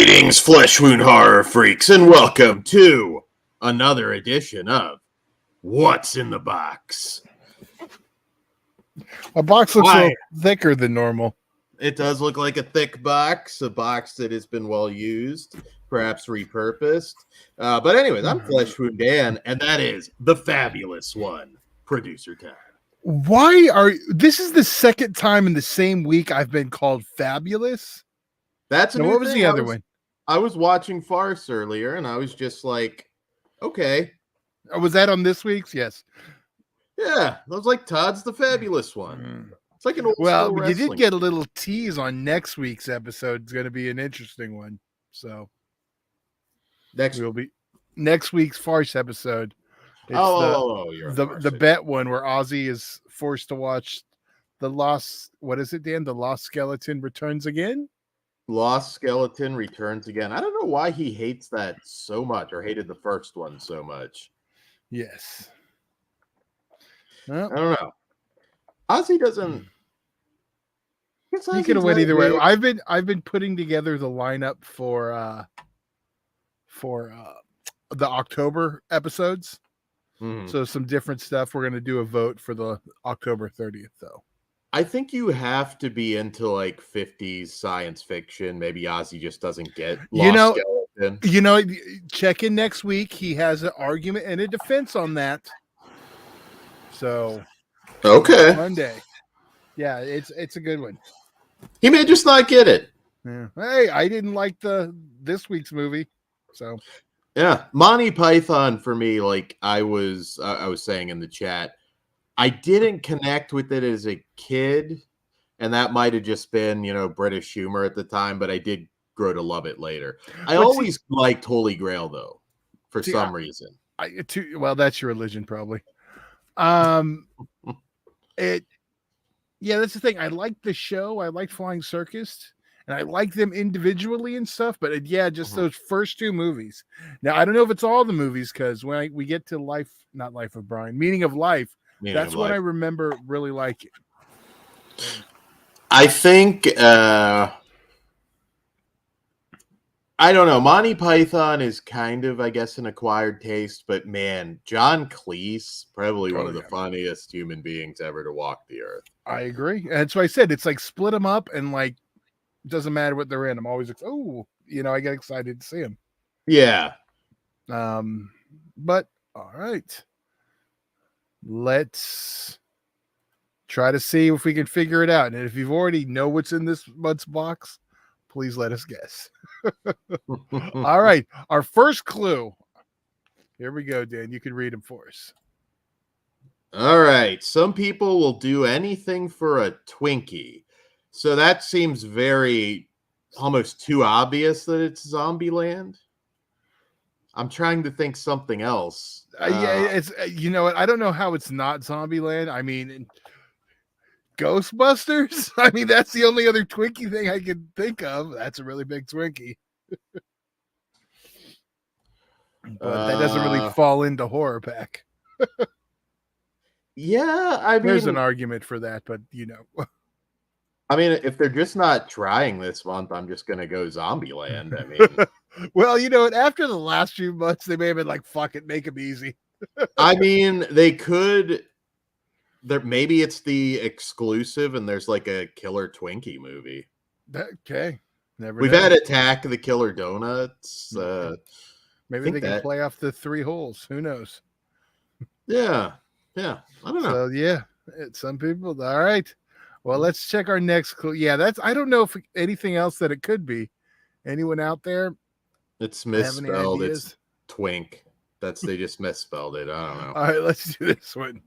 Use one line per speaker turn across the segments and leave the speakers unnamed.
Greetings, flesh wound horror freaks, and welcome to another edition of What's in the Box.
A box looks a little thicker than normal.
It does look like a thick box, a box that has been well used, perhaps repurposed. But anyways, I'm Flesh Wound Dan, and that is the fabulous one, Producer Todd.
This is the second time in the same week I've been called fabulous?
That's
what was the other one?
I was watching Farce earlier, and I was just like, okay.
Was that on this week's? Yes.
Yeah, I was like, Todd's the fabulous one. It's like an old school wrestling.
You did get a little tease on next week's episode. It's going to be an interesting one. So next week's Farce episode. It's the bet one where Ozzy is forced to watch the Lost. What is it, Dan? The Lost Skeleton Returns Again.
Lost Skeleton Returns Again. I don't know why he hates that so much, or hated the first one so much.
Yes.
Well, I don't know. Ozzy doesn't.
He could have went either way. I've been putting together the lineup for the October episodes. So some different stuff. We're gonna do a vote for the October 30th, though.
I think you have to be into like 50s science fiction. Maybe Ozzy just doesn't get Lost Skeleton.
Check in next week. He has an argument and a defense on that. So
okay,
Monday. Yeah, it's a good one.
He may just not get it.
Yeah. Hey, I didn't like this week's movie. So
yeah, Monty Python for me, like I was saying in the chat, I didn't connect with it as a kid, and that might have just been, British humor at the time, but I did grow to love it later. I always liked Holy Grail, though, for some reason.
Well, that's your religion, probably. That's the thing. I liked the show. I liked Flying Circus, and I like them individually and stuff, but those first two movies. Now, I don't know if it's all the movies, because when we get to Meaning of Life, that's what I remember really liking.
I think, I don't know. Monty Python is kind of, I guess, an acquired taste, but man, John Cleese, probably one of the funniest human beings ever to walk the earth.
I agree. And that's why I said it's like split them up, and like, it doesn't matter what they're in. I'm always like, I get excited to see them.
Yeah.
But all right. Let's try to see if we can figure it out. And if you've already know what's in this month's box, please let us guess. All right. Our first clue. Here we go, Dan. You can read them for us.
All right. Some people will do anything for a Twinkie. So that seems almost too obvious that it's Zombieland. I'm trying to think something else.
It's what? I don't know how it's not Zombieland. I mean, Ghostbusters. I mean, that's the only other Twinkie thing I can think of. That's a really big Twinkie. But that doesn't really fall into HorrorPack.
Yeah, I mean,
there's an argument for that, but
I mean, if they're just not trying this month, I'm just gonna go Zombieland. I mean.
Well, after the last few months, they may have been like, fuck it, make them easy.
I mean, they could. Maybe it's the exclusive, and there's like a Killer Twinkie movie.
Okay.
We've had Attack of the Killer Donuts.
Maybe they can play off the 3 holes. Who knows?
Yeah. I don't know.
So, some people. All right. Well, let's check our next clue. Yeah, I don't know if anything else that it could be. Anyone out there?
It's misspelled. It's Twink. They just misspelled it. I don't know.
All right, let's do this one.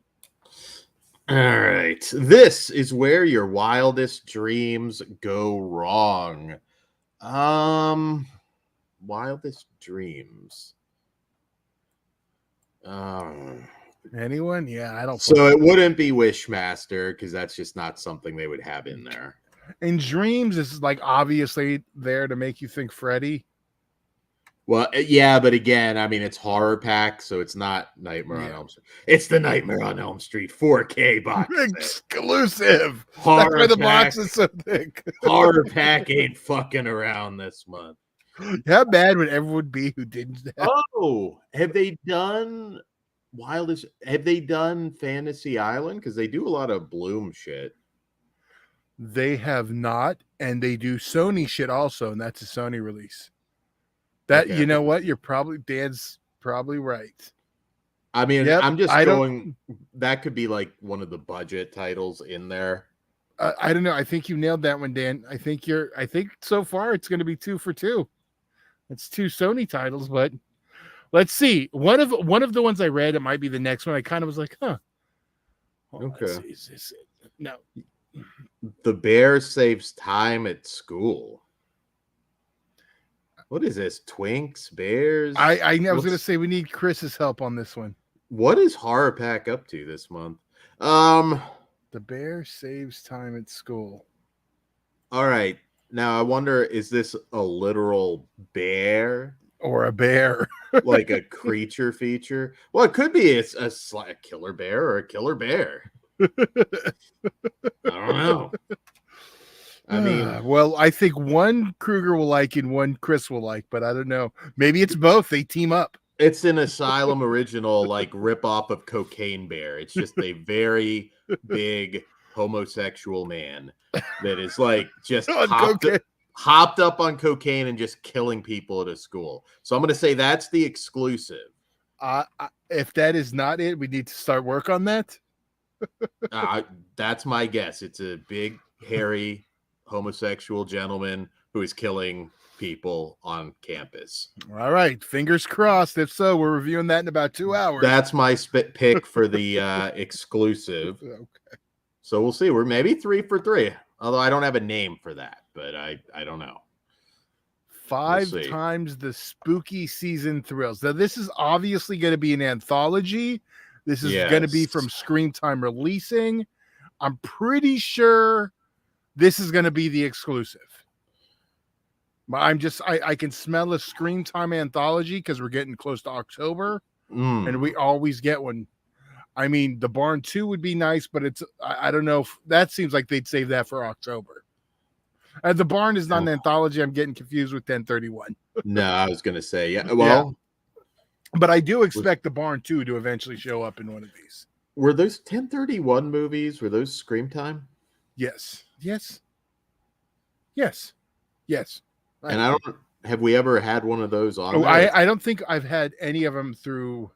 All right. This is where your wildest dreams go wrong. Wildest dreams.
Anyone? Yeah, I don't.
So it wouldn't be Wishmaster, because that's just not something they would have in there.
And dreams is like obviously there to make you think Freddy.
Well, yeah, but again, I mean, it's HorrorPack, so it's not Nightmare on Elm Street. It's the Nightmare on Elm Street 4K box
exclusive. That's why the box is so thick.
HorrorPack ain't fucking around this month.
How bad would everyone be who didn't have?
Oh, have they done Wildest? Have they done Fantasy Island? Because they do a lot of Bloom shit.
They have not, and they do Sony shit also, and that's a Sony release. That
Okay.
You know what? Dan's probably right.
I mean, yep, I'm just going. That could be like one of the budget titles in there.
I don't know. I think you nailed that one, Dan. I think so far it's going to be 2 for 2. It's 2 Sony titles, but let's see. One of the ones I read, it might be the next one. I kind of was like, huh.
Okay.
Is this it? No.
The bear saves time at school. What is this? Twinks, bears?
I was going to say we need Chris's help on this one.
What is HorrorPack up to this month?
The bear saves time at school.
All right. Now I wonder, is this a literal bear
or a bear?
Like a creature feature? Well, it could be a killer bear or a killer bear. I don't know. I mean,
well, I think one Kruger will like and one Chris will like, but I don't know. Maybe it's both. They team up.
It's an Asylum original, like rip-off of Cocaine Bear. It's just a very big homosexual man that is like just hopped up on cocaine and just killing people at a school. So I'm going to say that's the exclusive.
If that is not it, we need to start work on that.
That's my guess. It's a big, hairy, homosexual gentleman who is killing people on campus.
All right, fingers crossed. If so, we're reviewing that in about 2 hours.
That's my pick for the exclusive.
Okay.
So we'll see. We're maybe 3 for 3. Although I don't have a name for that, but I don't know.
5 times the spooky season thrills. Now this is obviously going to be an anthology. This is going to be from Screen Time releasing. I'm pretty sure this is going to be the exclusive. I can smell a Screen Time anthology because we're getting close to October, and we always get one. I mean, the Barn 2 would be nice, but I don't know if that seems like they'd save that for October. The Barn is not an anthology. I'm getting confused with 1031.
No, I was going to say, yeah. Well,
but I do expect the Barn 2 to eventually show up in one of these.
Were those 1031 movies? Were those Scream Time?
Yes.
And have we ever had one of those on?
I don't think I've had any of them through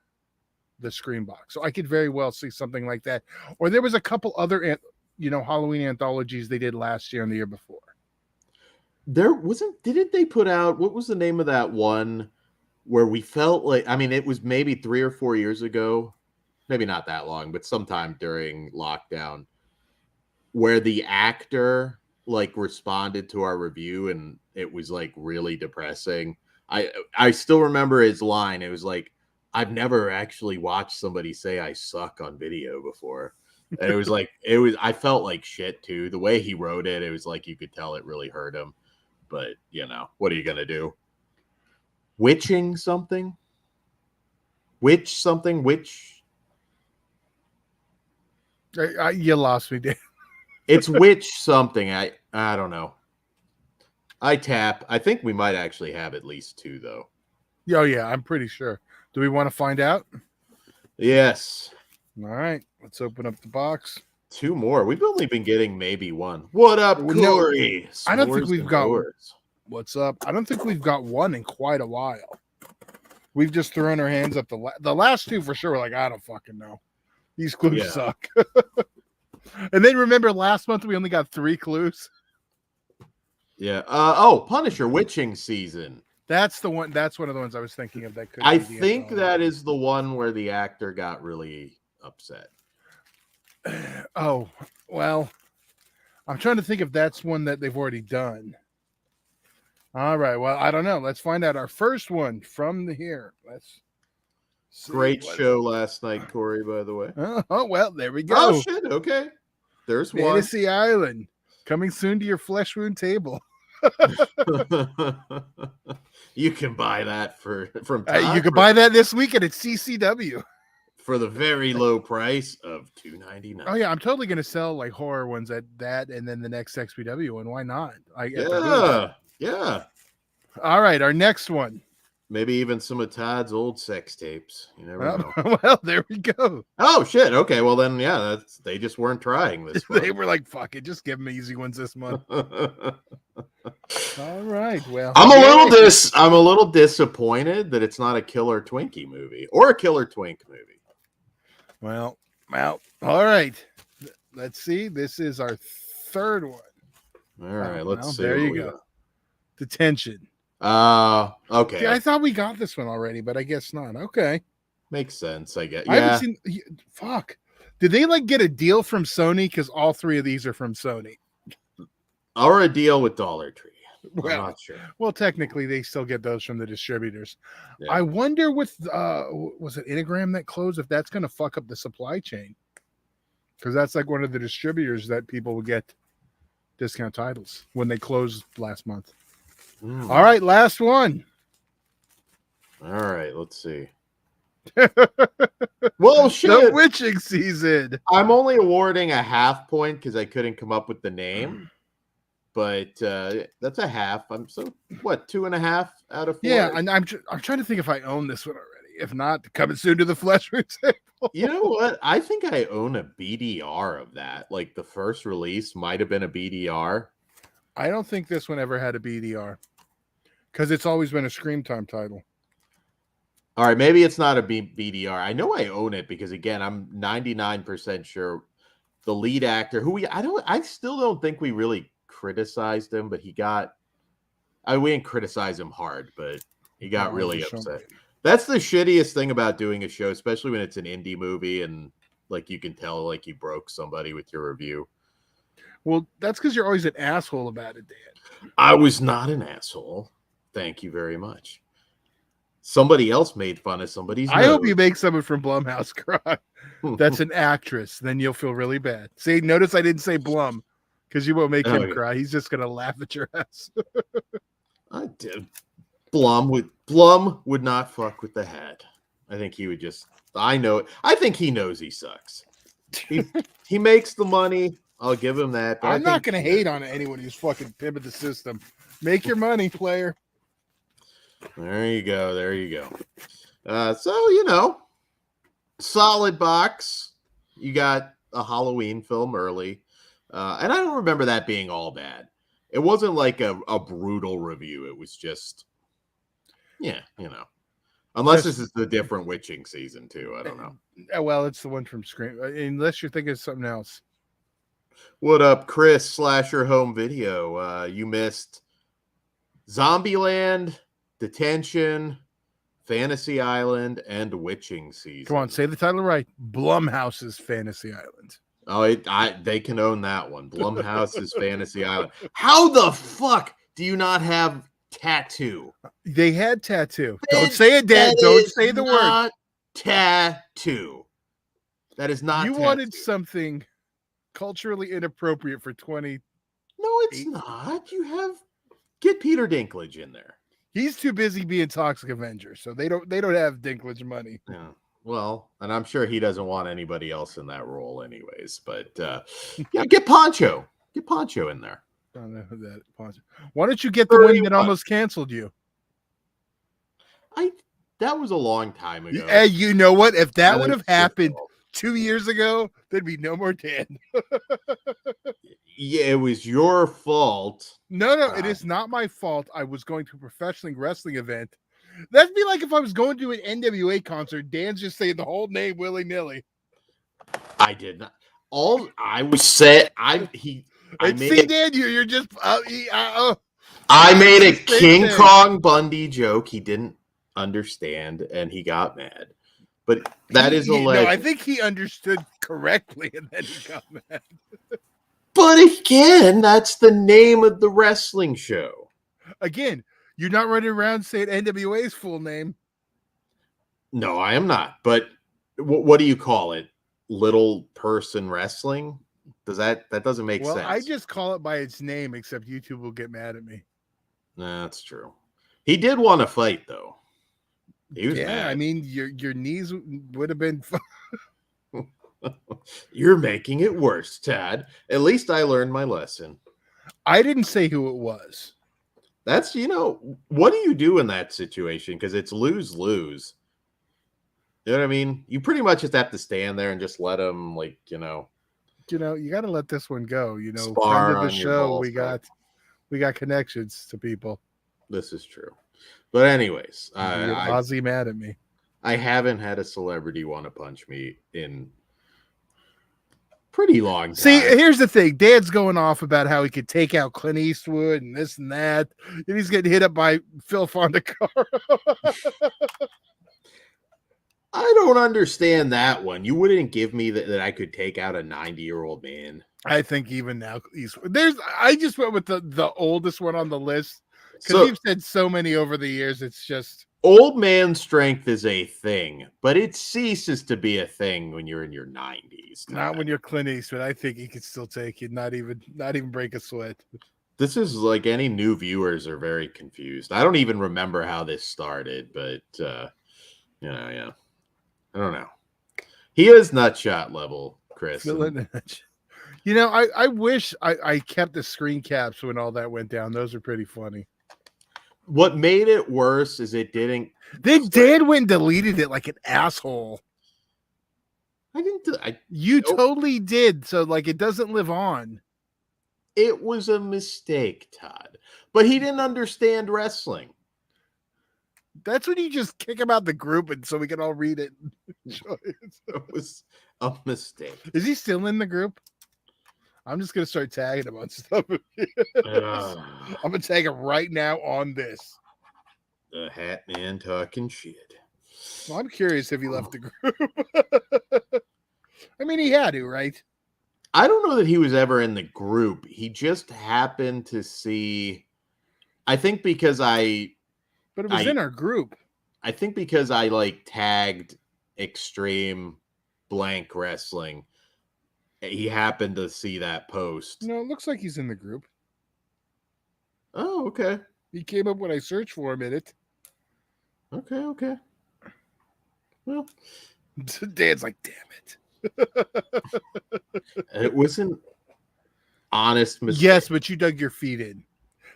the Scream box. So I could very well see something like that. Or there was a couple other, Halloween anthologies they did last year and the year before.
Didn't they put out, what was the name of that one where we felt like, I mean, it was maybe 3 or 4 years ago, maybe not that long, but sometime during lockdown, where the actor like responded to our review and it was like really depressing. I still remember his line. It was like, I've never actually watched somebody say I suck on video before. And I felt like shit too. The way he wrote it, it was like you could tell it really hurt him. But, what are you going to do? Witching something? Witch something? Witch?
You lost me, Dan.
It's witch something. I don't know. I think we might actually have at least 2, though.
Oh, yeah, I'm pretty sure. Do we want to find out?
Yes.
All right, let's open up the box.
2 more. We've only been getting maybe 1. What up, Corey?
No, I don't think we've got. What's up? I don't think we've got 1 in quite a while. We've just thrown our hands up. The last 2 for sure. We're like, I don't fucking know. These clues suck. And then remember, last month we only got 3 clues.
Yeah. Punisher Witching Season.
That's the one. That's one of the ones I was thinking of. That could.
I think that is the one where the actor got really upset.
Oh, well, I'm trying to think if that's one that they've already done. All right. Well, I don't know. Let's find out. Our first one from here. Let's see.
Great show last night, Corey, by the way.
Oh, well, there we go.
Oh, shit. Okay. There's one.
Fantasy Island. Coming soon to your Flesh Wound table.
You can buy that from
you can buy that this weekend at CCW
for the very low price of $2.99.
Oh yeah, I'm totally gonna sell like horror ones at that, and then the next XPW one. Why not?
Yeah.
All right, our next one.
Maybe even some of Todd's old sex tapes. You never know.
Well, there we go.
Oh shit. Okay. Well then, yeah. They just weren't trying this month.
They were like, "Fuck it, just give them easy ones this month." All right. Well,
I'm a little disappointed that it's not a Killer Twinkie movie or a Killer Twink movie.
Well. All right. Let's see. This is our third one.
All right. Let's see.
There you go. Detention.
Okay.
See, I thought we got this one already, but I guess not. Okay.
Makes sense, I guess.
Yeah. I haven't seen. Fuck. Did they like get a deal from Sony? Because all three of these are from Sony.
Or a deal with Dollar Tree.
Well,
I'm not sure.
Well, technically, they still get those from the distributors.
Yeah.
I wonder with was it Inagram that closed? If that's going to fuck up the supply chain, because that's like one of the distributors that people will get discount titles when they closed last month. All right, last one.
All right, let's see. Well, shit.
The witching season.
I'm only awarding a half point because I couldn't come up with the name, but that's a half. I'm so what 2.5 out of 4.
Yeah, and I'm trying to think if I own this one already. If not, coming soon to the Flesh Room table.
You know what? I think I own a BDR of that. Like the first release might have been a BDR.
I don't think this one ever had a BDR because it's always been a Scream Time title.
All right, maybe it's not a BDR. I know I own it because again, I'm 99% sure the lead actor who I still don't think we really criticized him, but we didn't criticize him hard, but he got really upset. That's the shittiest thing about doing a show, especially when it's an indie movie and like you can tell like you broke somebody with your review.
Well, that's because you're always an asshole about it, Dan.
I was not an asshole. Thank you very much. Somebody else made fun of somebody's
I hope you make someone from Blumhouse cry. That's an actress. Then you'll feel really bad. See, notice I didn't say Blum because you won't make him cry. He's just going to laugh at your ass.
I did. Blum would not fuck with the head. I think he would just. I know it. I think he knows he sucks. He makes the money. I'll give him that.
I'm not going to hate on anyone who's fucking pimping the system. Make your money, player.
There you go. There you go. So, solid box. You got a Halloween film early. And I don't remember that being all bad. It wasn't like a brutal review. It was just, unless this is the different witching season too. I don't know.
Well, it's the one from Scream. Unless you're thinking of something else.
What up, Chris, Slasher Home Video? You missed Zombieland, Detention, Fantasy Island, and Witching Season.
Come on, say the title right. Blumhouse's Fantasy Island.
Oh, they can own that one. Blumhouse's Fantasy Island. How the fuck do you not have tattoo?
They had tattoo. Don't say it, Dad. Don't say the word.
Tattoo. That is not.
You wanted something culturally inappropriate for 20.
No, it's not. Get Peter Dinklage in there.
He's too busy being Toxic Avenger, so they don't have Dinklage money.
Yeah. Well, and I'm sure he doesn't want anybody else in that role anyways, but get Poncho. Get Poncho in there.
I don't know who that Poncho. Why don't you get the one that almost canceled you?
That was a long time ago.
Hey, you know what? If that would have happened 2 years ago, there'd be no more Dan.
Yeah, it was your fault.
No, it is not my fault. I was going to a professional wrestling event. That'd be like if I was going to an NWA concert. Dan's just saying the whole name willy-nilly.
I did not. All I was saying, Dan,
you're just.
I made a King Kong Bundy joke. He didn't understand, and he got mad. But that is alleged.
No, I think he understood correctly, and then he got mad.
But again, that's the name of the wrestling show.
Again, you're not running around saying NWA's full name.
No, I am not. But what do you call it? Little person wrestling? That doesn't make sense. Well,
I just call it by its name, except YouTube will get mad at me.
Nah, that's true. He did want to fight, though. He was mad.
I mean, your knees would have been fun.
You're making it worse, Tad. At least I learned my lesson.
I didn't say who it was.
That's, what do you do in that situation? Because it's lose-lose. You know what I mean? You pretty much just have to stand there and just let them, you
got to let this one go.
spar
Friend of the
on your
show,
ball
we got connections to people.
This is true. But anyways,
you get Ozzy mad at me.
I haven't had a celebrity want to punch me in pretty long time.
See, here's the thing. Dan's going off about how he could take out Clint Eastwood and this and that. And he's getting hit up by Phil Fondacaro.
I don't understand that one. You wouldn't give me that I could take out a 90-year-old man.
I think even now I just went with the oldest one on the list because you've said so many over the years. It's just
old man strength is a thing, but it ceases to be a thing when you're in your 90s.
Not when you're Clint Eastwood. I think he could still take it, not even break a sweat.
This is like any new viewers are very confused. I don't even remember how this started, but yeah. I don't know. He is nutshot level, Chris.
I wish I kept the screen caps when all that went down. Those are pretty funny.
What made it worse is it didn't.
Then Dan went and deleted it like an asshole.
I didn't.
Totally did. So it doesn't live on.
It was a mistake, Todd. But he didn't understand wrestling.
That's when you just kick him out the group, and so we can all read it.
It was a mistake.
Is he still in the group? I'm just gonna start tagging him on stuff. I'm gonna tag him right now on this.
The Hat Man talking shit.
Well, I'm curious if he left the group. I mean, he had to, right?
I don't know that he was ever in the group. He just happened to see. I think because
But it was in our group.
I think because I tagged Extreme Blank Wrestling, he happened to see that post.
No, it looks like he's in the group.
Oh, okay.
He came up when I searched for him in it.
Okay. Well,
Dan's like, damn it.
It was an honest mistake.
Yes, but you dug your feet in.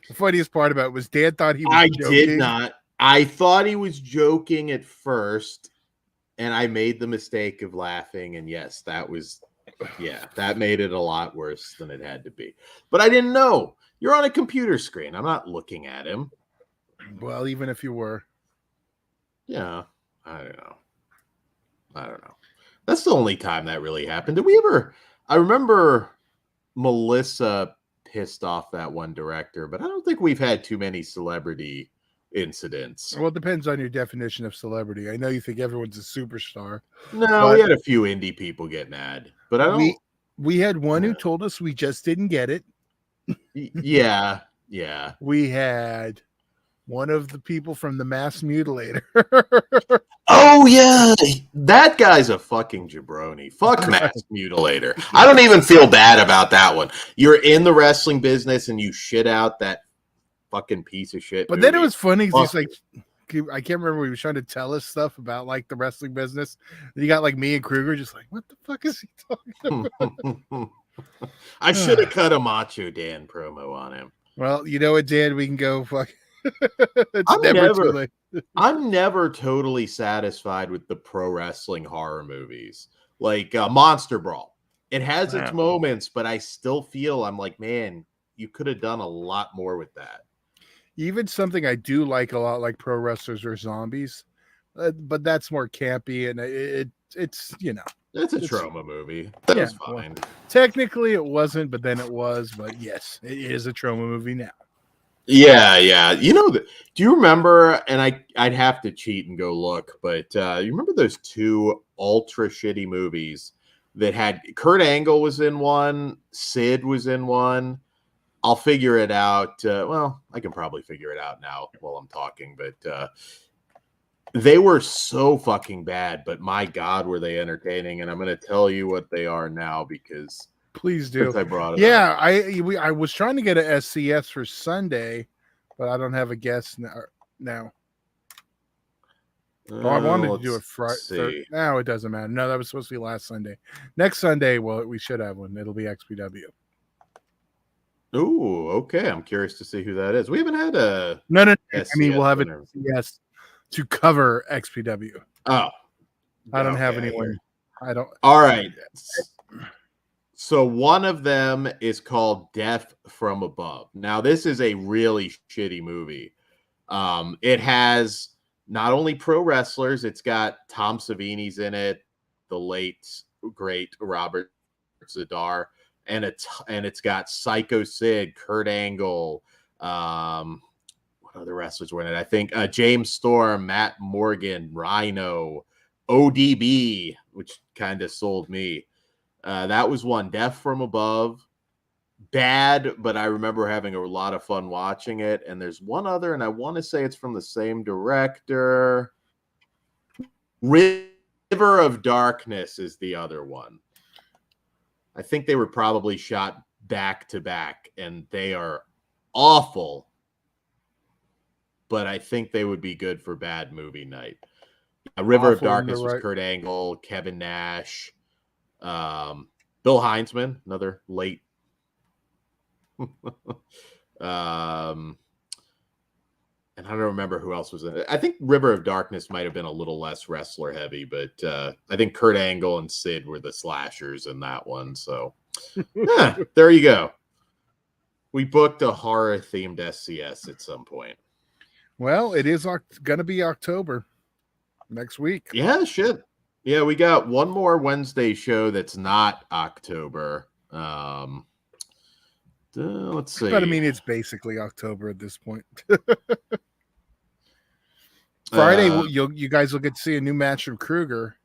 The funniest part about it was Dan thought he was joking.
Did not. I thought he was joking at first, and I made the mistake of laughing. And yes, that made it a lot worse than it had to be. But I didn't know. You're on a computer screen. I'm not looking at him.
Well, even if you were.
Yeah, I don't know. That's the only time that really happened. Did we ever? I remember Melissa pissed off that one director, but I don't think we've had too many celebrity incidents.
Well, it depends on your definition of celebrity. I know you think everyone's a superstar.
No, we had a few indie people get mad, but I don't.
We had one who told us we just didn't get it.
Yeah.
We had one of the people from the Mass Mutilator.
Oh yeah, that guy's a fucking jabroni. Fuck Mass Mutilator. I don't even feel bad about that one. You're in the wrestling business and you shit out that fucking piece of shit.
But then it was funny. He's like, I can't remember. He was trying to tell us stuff about the wrestling business. And you got me and Kruger just like, what the fuck is he talking about?
I should have cut a Macho Dan promo on him.
Well, you know what, Dan? We can go fuck.
I'm never totally satisfied with the pro wrestling horror movies. Like Monster Brawl. It has its moments, but I still feel I'm like, man, you could have done a lot more with that.
Even something I do like a lot, like Pro Wrestlers or Zombies, but that's more campy, and it's
it's a trauma movie. That was fine.
Well, technically, it wasn't, but then it was. But yes, it is a trauma movie now.
Yeah. Do you remember? And I'd have to cheat and go look, but you remember those two ultra shitty movies that had Kurt Angle was in one, Sid was in one. I'll figure it out. I can probably figure it out now while I'm talking, but they were so fucking bad, but my God, were they entertaining. And I'm going to tell you what they are now because
please do.
I brought it up.
I was trying to get a SCS for Sunday, but I don't have a guest now. I wanted to do a Friday. No, it doesn't matter. No, that was supposed to be last Sunday. Next Sunday, we should have one. It'll be XPW.
Ooh, okay. I'm curious to see who that is. We haven't had a
no.
SCS
I mean, we'll have
winner.
an SCS to cover XPW.
Oh,
I don't have anyone. I don't.
All right. So one of them is called Death from Above. Now, this is a really shitty movie. It has not only pro wrestlers, it's got Tom Savini's in it, the late great Robert Zadar, and it's got Psycho Sid, Kurt Angle, what other wrestlers were in it? I think James Storm, Matt Morgan, Rhino, ODB, which kind of sold me. That was one. Death from Above. Bad, but I remember having a lot of fun watching it. And there's one other, and I want to say it's from the same director. River of Darkness is the other one. I think they were probably shot back to back, and they are awful. But I think they would be good for bad movie night. River of Darkness was Kurt Angle, Kevin Nash, Bill Heinzman, another late. And I don't remember who else was in it. I think River of Darkness might have been a little less wrestler heavy, but I think Kurt Angle and Sid were the slashers in that one. So yeah, there you go. We booked a horror themed SCS at some point.
Well, it is going to be October next week.
Yeah, shit. Yeah, we got one more Wednesday show that's not October. Let's see.
But I mean, it's basically October at this point. Friday, you guys will get to see a new match from Kruger.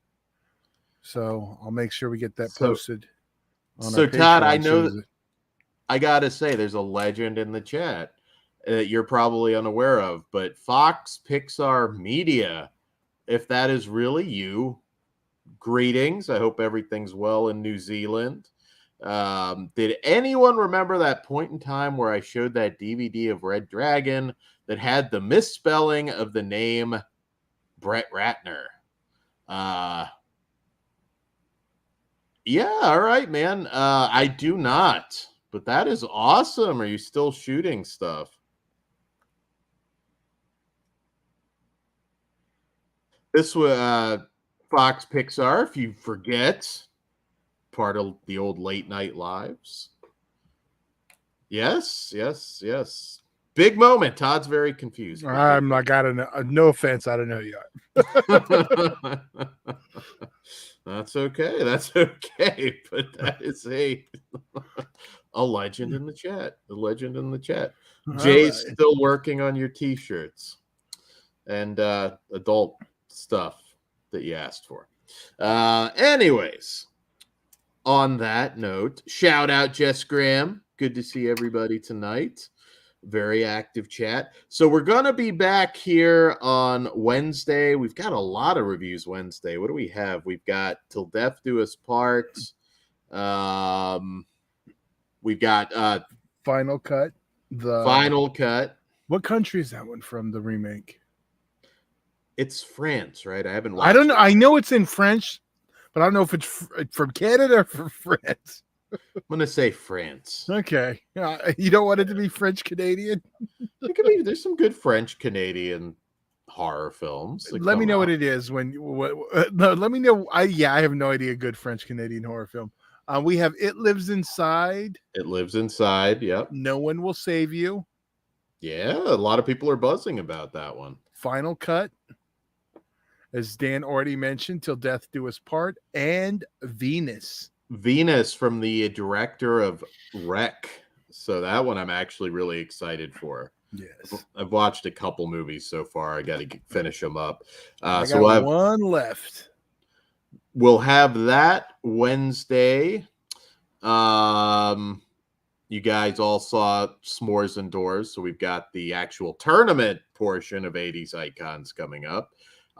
So I'll make sure we get that posted.
So Todd, I know I gotta say, there's a legend in the chat that you're probably unaware of, but Fox Pixar Media, if that is really you, greetings. I hope everything's well in New Zealand. Did anyone remember that point in time where I showed that DVD of Red Dragon that had the misspelling of the name Brett Ratner? Yeah, all right, man. I do not, but that is awesome. Are you still shooting stuff? This was Fox Pixar, if you forget, part of the old late night lives. Yes. Big moment. Todd's very confused.
I'm not got no offense. I don't know yet.
That's okay. But that is a legend in the chat. The legend in the chat. Jay's still working on your t-shirts and adult stuff that you asked for. Anyways, on that note, shout out Jess Graham. Good to see everybody tonight. Very active chat. So we're going to be back here on Wednesday. We've got a lot of reviews Wednesday. What do we have? We've got Till Death Do Us Part. We've got
Final Cut.
Final Cut.
What country is that one from, the remake?
It's France, right? I haven't watched
I don't know. I know it's in French, but I don't know if it's from Canada or from France.
I'm going to say France.
Okay. You don't want it to be French-Canadian?
It could be. There's some good French-Canadian horror films.
Let me know what it is. No, let me know. I have no idea. Good French-Canadian horror film. We have It Lives Inside.
It Lives Inside, yep.
No One Will Save You.
Yeah, a lot of people are buzzing about that one.
Final Cut. As Dan already mentioned, Till Death Do Us Part. And Venus.
Venus from the director of Wreck. So that one I'm actually really excited for.
Yes.
I've watched a couple movies so far. I got to finish them up.
So we'll have one left.
We'll have that Wednesday. You guys all saw S'mores Indoors. So we've got the actual tournament portion of 80s Icons coming up.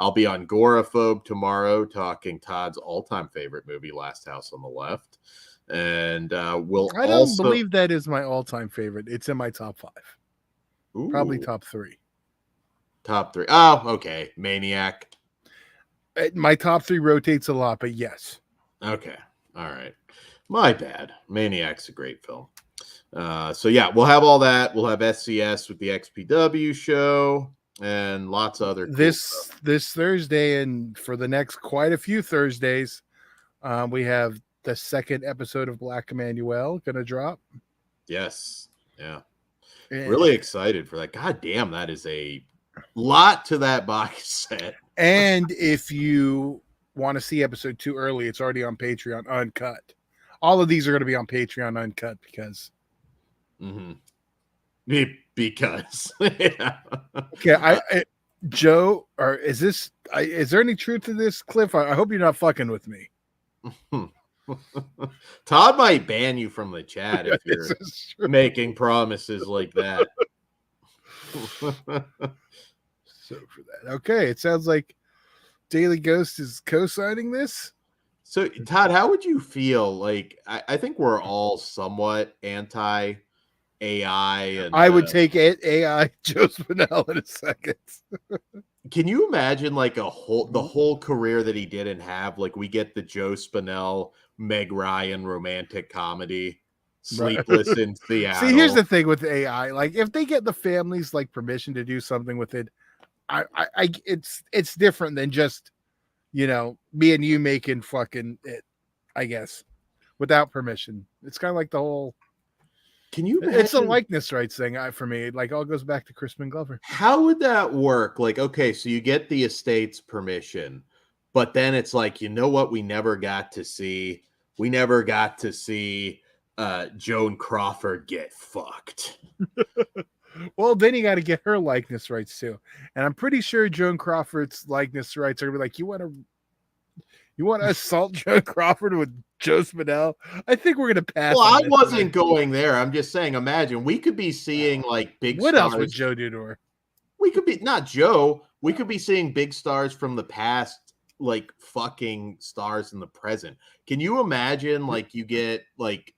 I'll be on Goraphobe tomorrow talking Todd's all-time favorite movie, Last House on the Left. And I don't
believe that is my all-time favorite. It's in my top 5.
Ooh.
Probably top 3.
Top 3. Oh, okay. Maniac.
My top 3 rotates a lot, but yes.
Okay. All right. My bad. Maniac's a great film. So yeah, we'll have all that. We'll have SCS with the XPW show and lots of other cool stuff.
This Thursday, and for the next quite a few Thursdays, we have the second episode of Black Emmanuel gonna drop.
Yes, yeah, really excited for that. God damn, that is a lot to that box set.
And if you want to see episode 2 early, it's already on Patreon uncut. All of these are going to be on Patreon uncut because.
Because yeah.
Okay, Joe, or is there any truth to this, Cliff? I hope you're not fucking with me.
Todd might ban you from the chat if you're making promises like that.
So for that, okay, it sounds like Daily Ghost is co-signing this.
So Todd, how would you feel? Like, I think we're all somewhat anti AI, and
I would take AI Joe Spinell in a second.
Can you imagine like the whole career that he didn't have? Like, we get the Joe Spinell, Meg Ryan romantic comedy, Sleepless in Seattle.
See, here's the thing with AI. Like, if they get the families like permission to do something with it, it's different than just, me and you making fucking it, I guess, without permission. It's kind of like the whole.
Can you imagine?
It's a likeness rights thing for me. It all goes back to Crispin Glover. How
would that work? Like, okay, so you get the estate's permission, but then it's like, you know what? We never got to see Joan Crawford get fucked.
Well, then you got to get her likeness rights too. And I'm pretty sure Joan Crawford's likeness rights are gonna be like, you want to assault Joan Crawford with Joe Spinell? I think we're gonna pass.
Well, I wasn't going there. I'm just saying, imagine we could be seeing like big
what
stars.
Else would Joe do to her?
We could be not Joe. We could be seeing big stars from the past, like fucking stars in the present. Can you imagine like you get like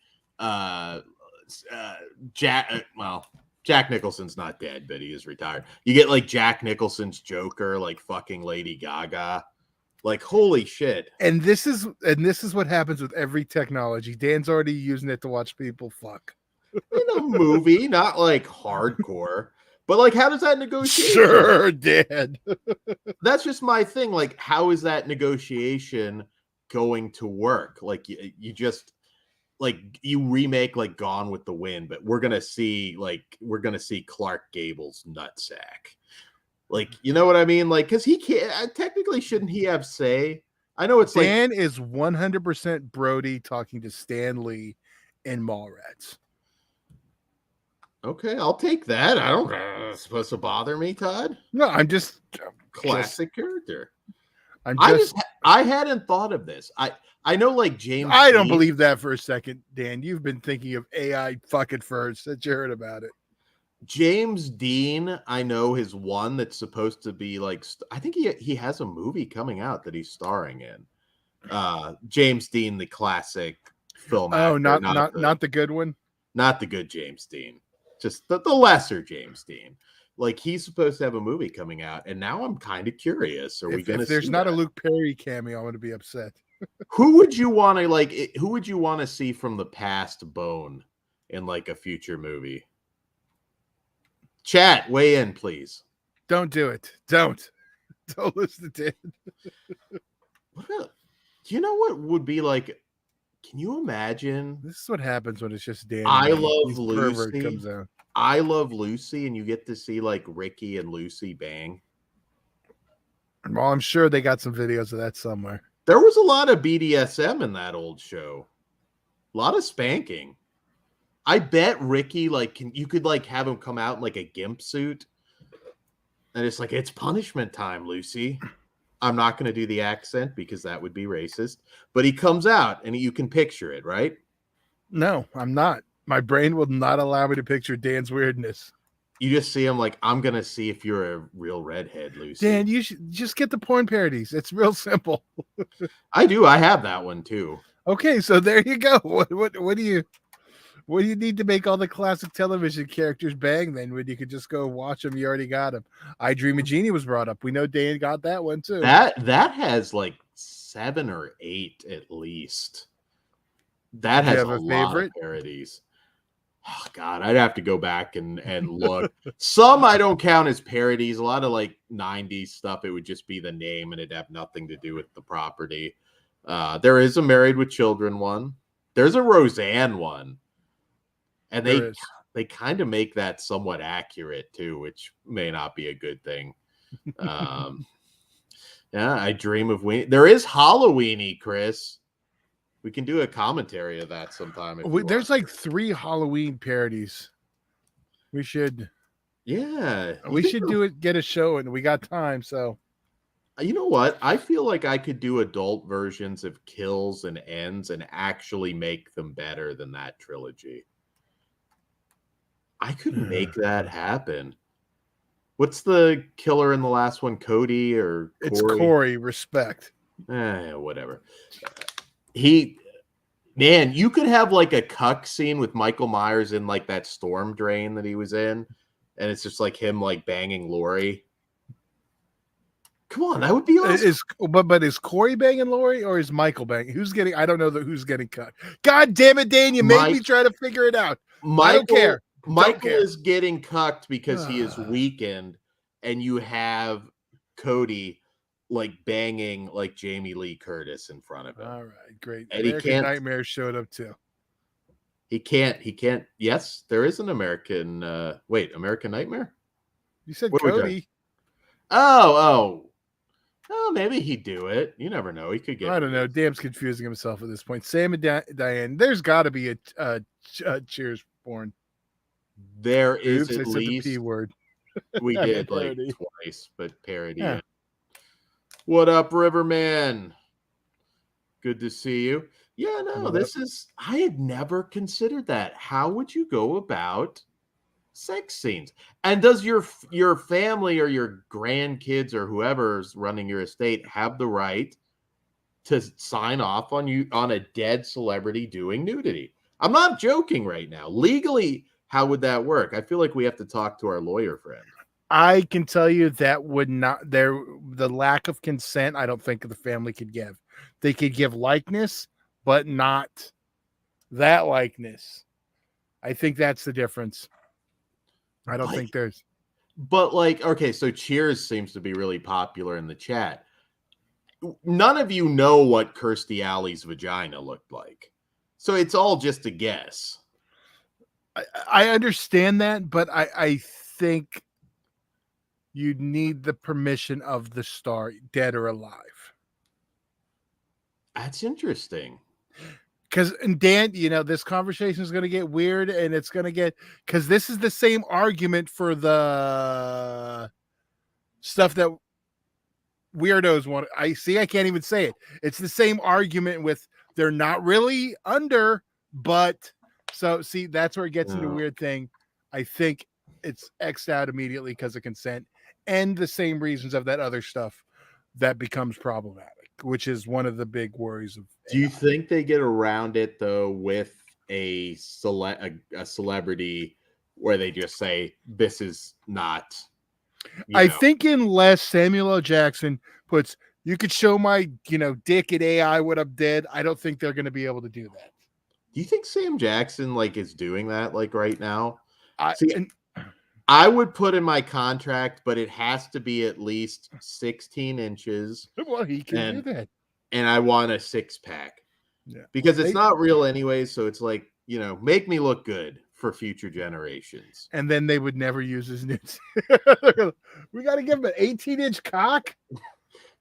Jack Nicholson's not dead, but he is retired. You get like Jack Nicholson's Joker, like fucking Lady Gaga. Like, holy shit.
And this is what happens with every technology. Dan's already using it to watch people fuck.
In a movie, not like hardcore. But like, how does that negotiate?
Sure, Dan.
That's just my thing. Like, how is that negotiation going to work? Like, you just like you remake like Gone with the Wind, but we're gonna see Clark Gable's nutsack. Like, you know what I mean? Like, because he can't technically, shouldn't he have say? I know it's
Dan is 100% Brody talking to Stan Lee in Mallrats.
Okay, I'll take that. I don't it's supposed to bother me, Todd.
No, I'm just
classic character. I hadn't thought of this. I know like James.
I don't believe that for a second, Dan. You've been thinking of AI fucking first that you heard about it.
James Dean, I know, is one that's supposed to be like. I think he has a movie coming out that he's starring in. James Dean, the classic film.
Oh, actor, not the good one.
Not the good James Dean. Just the lesser James Dean. Like, he's supposed to have a movie coming out, and now I'm kind of curious. Are we going to?
If there's not a Luke Perry cameo, I'm going to be upset.
Who would you want to Who would you want to see from the past Bone in like a future movie? Chat, weigh in, please.
Don't do it. Don't listen to it.
Do you know what would be like? Can you imagine?
This is what happens when it's just Dan.
I Love Lucy. Comes out. I Love Lucy, and you get to see like Ricky and Lucy bang.
Well, I'm sure they got some videos of that somewhere.
There was a lot of BDSM in that old show. A lot of spanking. I bet Ricky, you could have him come out in like a gimp suit. And it's like, it's punishment time, Lucy. I'm not going to do the accent because that would be racist. But he comes out and you can picture it, right?
No, I'm not. My brain will not allow me to picture Dan's weirdness.
You just see him like, I'm going to see if you're a real redhead, Lucy.
Dan, you should just get the porn parodies. It's real simple.
I do. I have that one too.
Okay, so there you go. What do you need to make all the classic television characters bang then when you could just go watch them? You already got them. I Dream of Jeannie was brought up. We know Dan got that one too.
That has like 7 or 8 at least. That has a lot of parodies. Oh God, I'd have to go back and look. Some I don't count as parodies. A lot of like 90s stuff, it would just be the name and it'd have nothing to do with the property. There is a Married with Children one. There's a Roseanne one. And they kind of make that somewhat accurate too, which may not be a good thing. Yeah, I Dream of Weenie. There is Halloweeny, Chris. We can do a commentary of that sometime.
There's like 3 Halloween parodies. We should,
yeah,
we should do it. Get a show, and we got time. So,
you know what? I feel like I could do adult versions of Kills and Ends and actually make them better than that trilogy. I could make that happen. What's the killer in the last one? Cody or Corey?
It's Corey. Respect.
Whatever. Man, you could have like a cuck scene with Michael Myers in like that storm drain that he was in, and it's just like him like banging Laurie. Come on, that would be awesome.
But is Corey banging Laurie or is Michael banging? Who's getting? I don't know who's getting cut. God damn it, Dan! You made me try to figure it out. I don't care.
Michael is getting cucked because he is weakened, and you have Cody like banging like Jamie Lee Curtis in front of him.
All right, great.
And
American Nightmare showed up too.
He can't. Yes, there is an American. American Nightmare?
You said Cody.
Oh, maybe he'd do it. You never know. He could get.
I don't know. Dam's confusing himself at this point. Sam and Diane. There's got to be a Cheers porn.
There is at least
the P word.
We did like twice, but parody. Yeah. What up, Riverman? Good to see you. Yeah, no, I had never considered that. How would you go about sex scenes? And does your family or your grandkids or whoever's running your estate have the right to sign off on a dead celebrity doing nudity? I'm not joking right now. Legally, how would that work? I feel like we have to talk to our lawyer friend.
I can tell you that would not the lack of consent. I don't think the family could give. They could give likeness, but not that likeness. I think that's the difference. I don't think there's.
But okay, so Cheers seems to be really popular in the chat. None of you know what Kirstie Alley's vagina looked like, so it's all just a guess.
I understand that, but I think you need the permission of the star, dead or alive.
That's interesting.
Because, and Dan, this conversation is going to get weird, and it's going to get, because this is the same argument for the stuff that weirdos want. I can't even say it. It's the same argument with they're not really under, but so see, that's where it gets into a weird thing. I think it's X'd out immediately because of consent and the same reasons of that other stuff that becomes problematic, which is one of the big worries of.
Do you think they get around it though with a celebrity where they just say this is not?
I think unless Samuel L. Jackson puts, you could show my dick at AI what I'm dead. I don't think they're going to be able to do that.
Do you think Sam Jackson is doing that right now? I would put in my contract, but it has to be at least 16 inches.
Well, he can do that.
And I want a 6-pack. Yeah. Because it's not real anyway, so it's make me look good for future generations.
And then they would never use his nudes. We got to give him an 18-inch cock?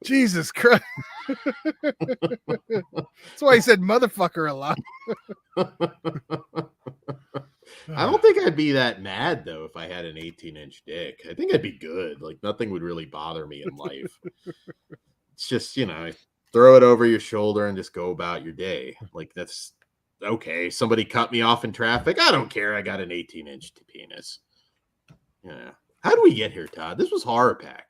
Jesus Christ. That's why he said motherfucker a lot.
I don't think I'd be that mad though if I had an 18-inch dick. I think I'd be good. Nothing would really bother me in life. It's just, throw it over your shoulder and just go about your day. That's okay. Somebody cut me off in traffic. I don't care. I got an 18-inch penis. Yeah. How do we get here, Todd? This was HorrorPack.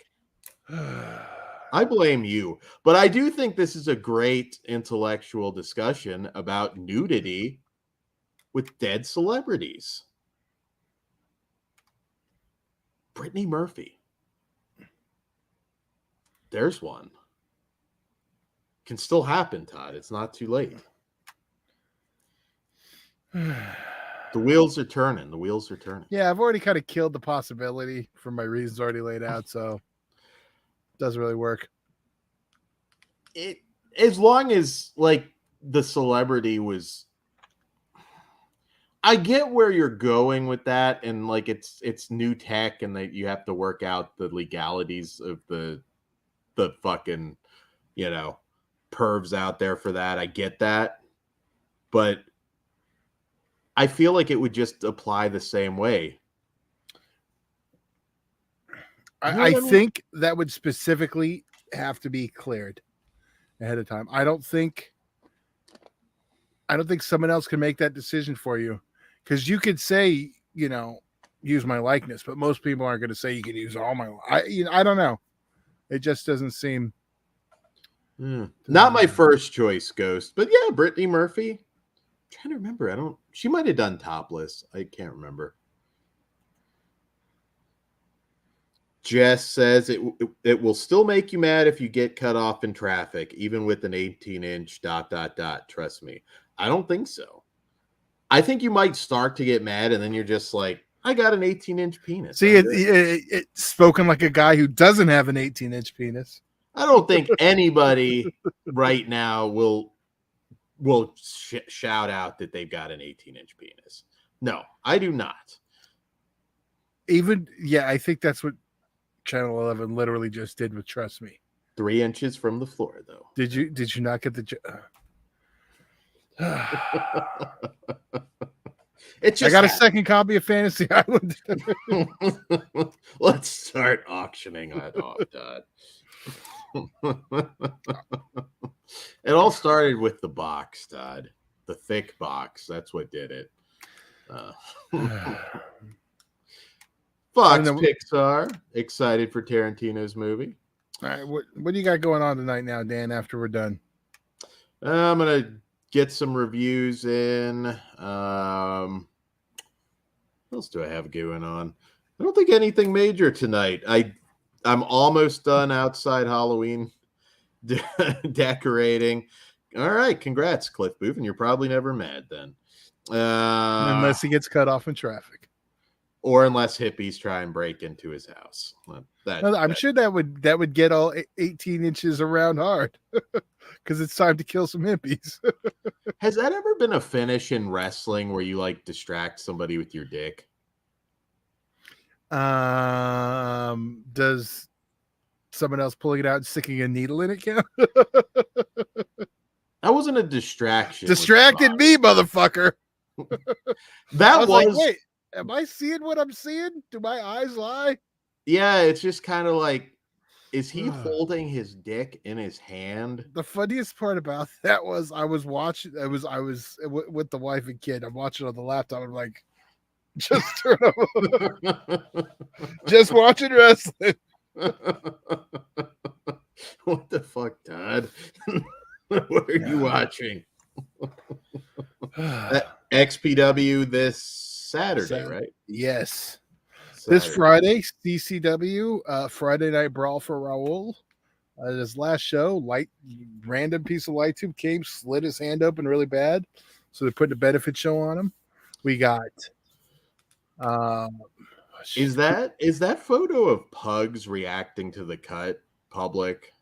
I blame you. But I do think this is a great intellectual discussion about nudity with dead celebrities. Brittany Murphy. There's one. Can still happen, Todd. It's not too late. The wheels are turning. The wheels are turning.
Yeah, I've already kind of killed the possibility for my reasons already laid out, so it doesn't really work.
It as long as like the celebrity was. I get where you're going with that, and like it's new tech, and that you have to work out the legalities of the fucking, you know, pervs out there for that. I get that, but I feel like it would just apply the same way.
I think that would specifically have to be cleared ahead of time. I don't think someone else can make that decision for you, because you could say, you know, use my likeness, but most people aren't going to say you can use all my. I don't know. It just doesn't seem.
Not my first choice, Ghost, but yeah, Brittany Murphy. I'm trying to remember. She might have done Topless. I can't remember. Jess says it will still make you mad if you get cut off in traffic, even with an 18-inch ... Trust me. I don't think so. I think you might start to get mad, and then you're just like, I got an 18-inch penis.
See, it's spoken like a guy who doesn't have an 18-inch penis.
I don't think anybody right now will shout out that they've got an 18-inch penis. No, I do not.
I think that's what Channel 11 literally just did with Trust Me.
3 inches from the floor, though.
Did you not get the? I got a second copy of Fantasy Island.
Let's start auctioning that off, Todd. It all started with the box, Todd. The thick box. That's what did it. Fox Pixar excited for Tarantino's movie.
All right, what do you got going on tonight now, Dan, after we're done?
I'm gonna get some reviews in. What else do I have going on? I don't think anything major tonight. I'm almost done outside Halloween decorating. All right, congrats, Cliff Booth, and you're probably never mad then.
Unless he gets cut off in traffic.
Or unless hippies try and break into his house.
I'm sure that would get all 18 inches around hard, because it's time to kill some hippies.
Has that ever been a finish in wrestling where you like distract somebody with your dick?
Does someone else pulling it out and sticking a needle in it count?
That wasn't a distraction.
Distracted me, motherfucker.
That was
like, wait, am I seeing what I'm seeing? Do my eyes lie?
Yeah, it's just kind of like, is he holding his dick in his hand?
The funniest part about that was I was watching. I was with the wife and kid. I'm watching on the laptop. I'm like, just turn over. Just watching wrestling.
What the fuck, Todd? What are you watching? XPW this Saturday, right?
Yes. This Friday, CCW, Friday Night Brawl for Raul. His last show, random piece of light tube came, slit his hand open really bad. So they put a benefit show on him. We got
is that photo of Pugs reacting to the cut public?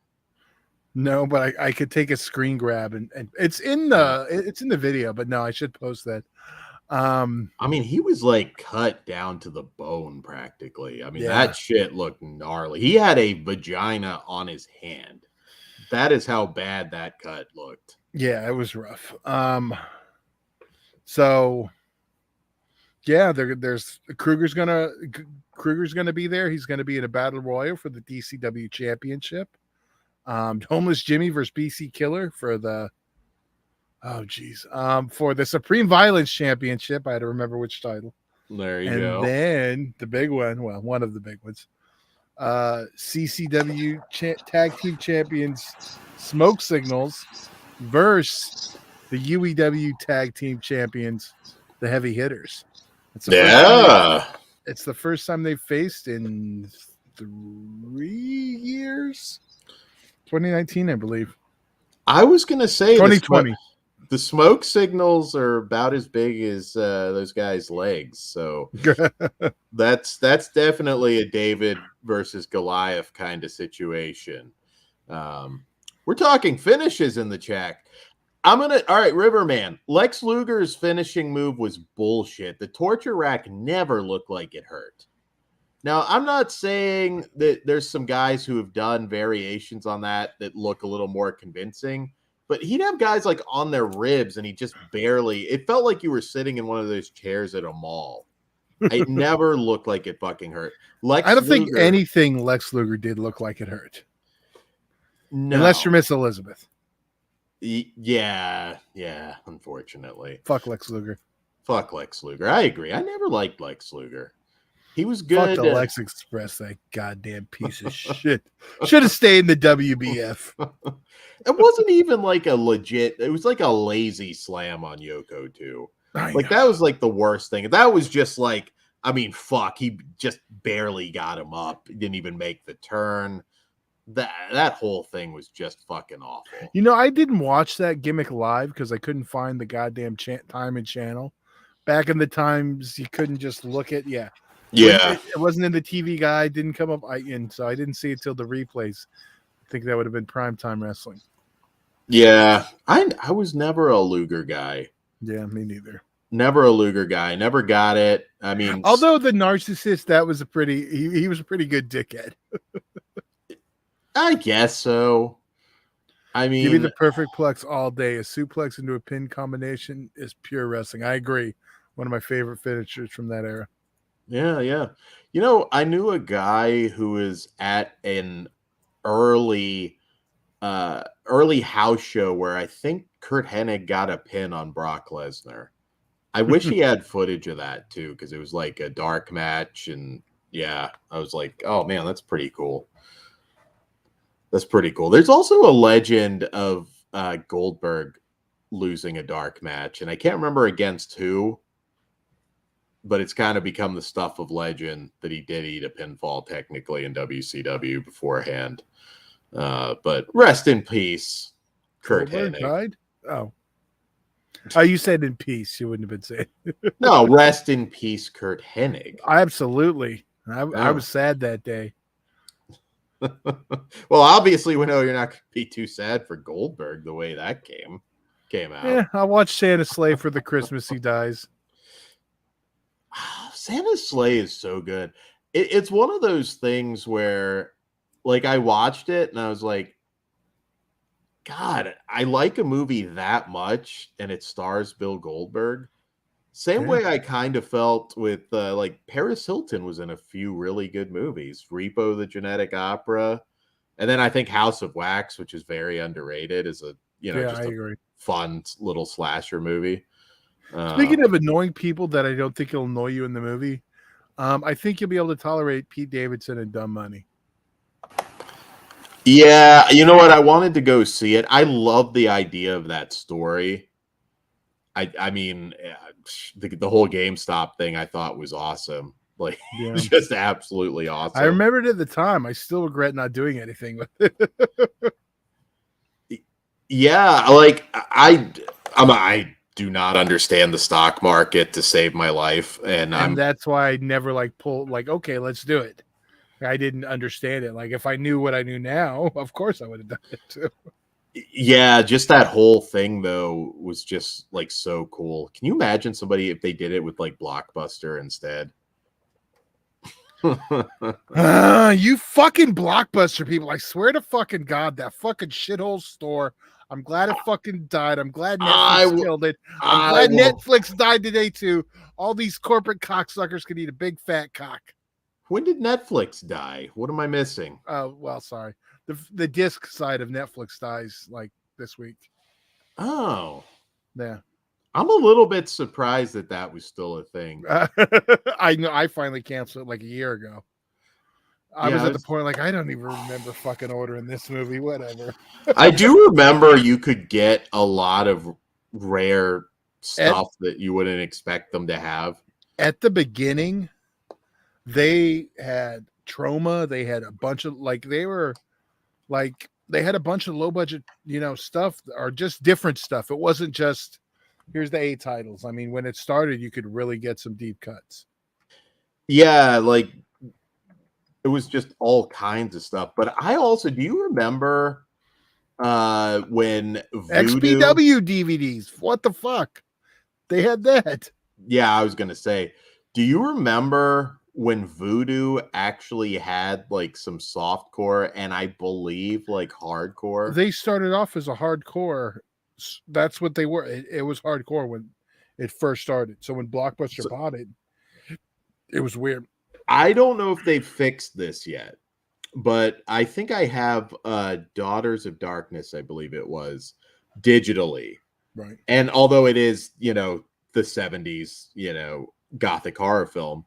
No, but I could take a screen grab and it's in the video, but no, I should post that.
I mean, he was like cut down to the bone practically. I mean, that shit looked gnarly. He had a vagina on his hand. That is how bad that cut looked.
Yeah, it was rough. So yeah, there's Kruger's gonna be there. He's gonna be in a battle royal for the DCW championship. Homeless Jimmy versus BC Killer for the for the Supreme Violence Championship. I had to remember which title.
There you go.
And then the big one, well, one of the big ones, CCW Tag Team Champions Smoke Signals versus the UEW Tag Team Champions, the Heavy Hitters. It's the first time they've faced in 3 years. 2019, I believe.
I was going to say
2020.
The smoke signals are about as big as those guys' legs. So that's definitely a David versus Goliath kind of situation. We're talking finishes in the chat. All right, Riverman. Lex Luger's finishing move was bullshit. The torture rack never looked like it hurt. Now, I'm not saying that there's some guys who have done variations on that look a little more convincing, but he'd have guys like on their ribs and he just barely, it felt like you were sitting in one of those chairs at a mall. It never looked like it fucking hurt.
I don't think anything Lex Luger did look like it hurt.
No.
Unless you're Miss Elizabeth.
Yeah, unfortunately.
Fuck Lex Luger.
I agree. I never liked Lex Luger. He was good.
Fuck the Lex Express, that goddamn piece of shit. Should have stayed in the WBF.
It wasn't even like a legit, it was like a lazy slam on Yoko too. That was like the worst thing. That was just like, I mean, fuck, he just barely got him up. He didn't even make the turn. That whole thing was just fucking awful.
You know, I didn't watch that gimmick live because I couldn't find the goddamn time and channel. Back in the times, you couldn't just look at,
Yeah.
It wasn't in the TV guide, didn't come up, so I didn't see it till the replays. I think that would have been primetime wrestling.
Yeah, I was never a Luger guy.
Yeah, me neither.
Never a Luger guy. Never got it. I mean,
although the narcissist, that was he was a pretty good dickhead.
I guess so. I mean,
give me the perfect plex all day. A suplex into a pin combination is pure wrestling. I agree. One of my favorite finishers from that era.
Yeah. You know, I knew a guy who was at an early house show where I think Kurt Hennig got a pin on Brock Lesnar. I wish he had footage of that too, because it was like a dark match, and yeah, I was like, oh man, that's pretty cool. There's also a legend of Goldberg losing a dark match, and I can't remember against who, but it's kind of become the stuff of legend that he did eat a pinfall technically in WCW beforehand. But rest in peace, Kurt Hennig.
Died? Oh, you said in peace. You wouldn't have been saying.
No, rest in peace, Kurt Hennig.
Absolutely. I was sad that day.
Well, obviously, we know you're not going to be too sad for Goldberg the way that came out.
Yeah, I watched Santa Slay for the Christmas he dies.
Santa's Slay is so good. It's one of those things where, like, I watched it and I was like, God, I like a movie that much and it stars Bill Goldberg. Same way I kind of felt with, like, Paris Hilton was in a few really good movies. Repo, the Genetic Opera. And then I think House of Wax, which is very underrated, is a, just a fun little slasher movie.
Speaking of annoying people that I don't think will annoy you in the movie, I think you'll be able to tolerate Pete Davidson and Dumb Money.
Yeah, you know what? I wanted to go see it. I love the idea of that story. I mean, the whole GameStop thing I thought was awesome. Like, just absolutely awesome.
I remembered at the time. I still regret not doing anything with it.
Yeah, like I do not understand the stock market to save my life, and
that's why I never okay, let's do it. I didn't understand it. Like, if I knew what I knew now, of course I would have done it too.
Yeah, just that whole thing though was just like so cool. Can you imagine somebody if they did it with like Blockbuster instead?
You fucking Blockbuster people! I swear to fucking God, that fucking shithole store. I'm glad it fucking died. I'm glad Netflix killed it. I'm glad Netflix died today too. All these corporate cocksuckers can eat a big fat cock.
When did Netflix die? What am I missing?
Well, sorry. The disc side of Netflix dies like this week.
Oh.
Yeah.
I'm a little bit surprised that was still a thing.
I know. I finally canceled it like a year ago. I was at the point like, I don't even remember fucking ordering this movie. Whatever.
I do remember you could get a lot of rare stuff that you wouldn't expect them to have.
At the beginning, they had Trauma. They had a bunch of they were like they had a bunch of low budget, stuff or just different stuff. It wasn't just here's the 8 titles. I mean, when it started, you could really get some deep cuts.
Yeah, like it was just all kinds of stuff. But I also, do you remember when Voodoo
XPW DVDs? What the fuck? They had that.
Yeah, I was gonna say, do you remember when Voodoo actually had like some softcore and I believe like hardcore?
They started off as a hardcore. That's what they were. It was hardcore when it first started. So when Blockbuster bought it, it was weird.
I don't know if they fixed this yet, but I think I have Daughters of Darkness, I believe it was, digitally.
Right.
And although it is, the 70s, gothic horror film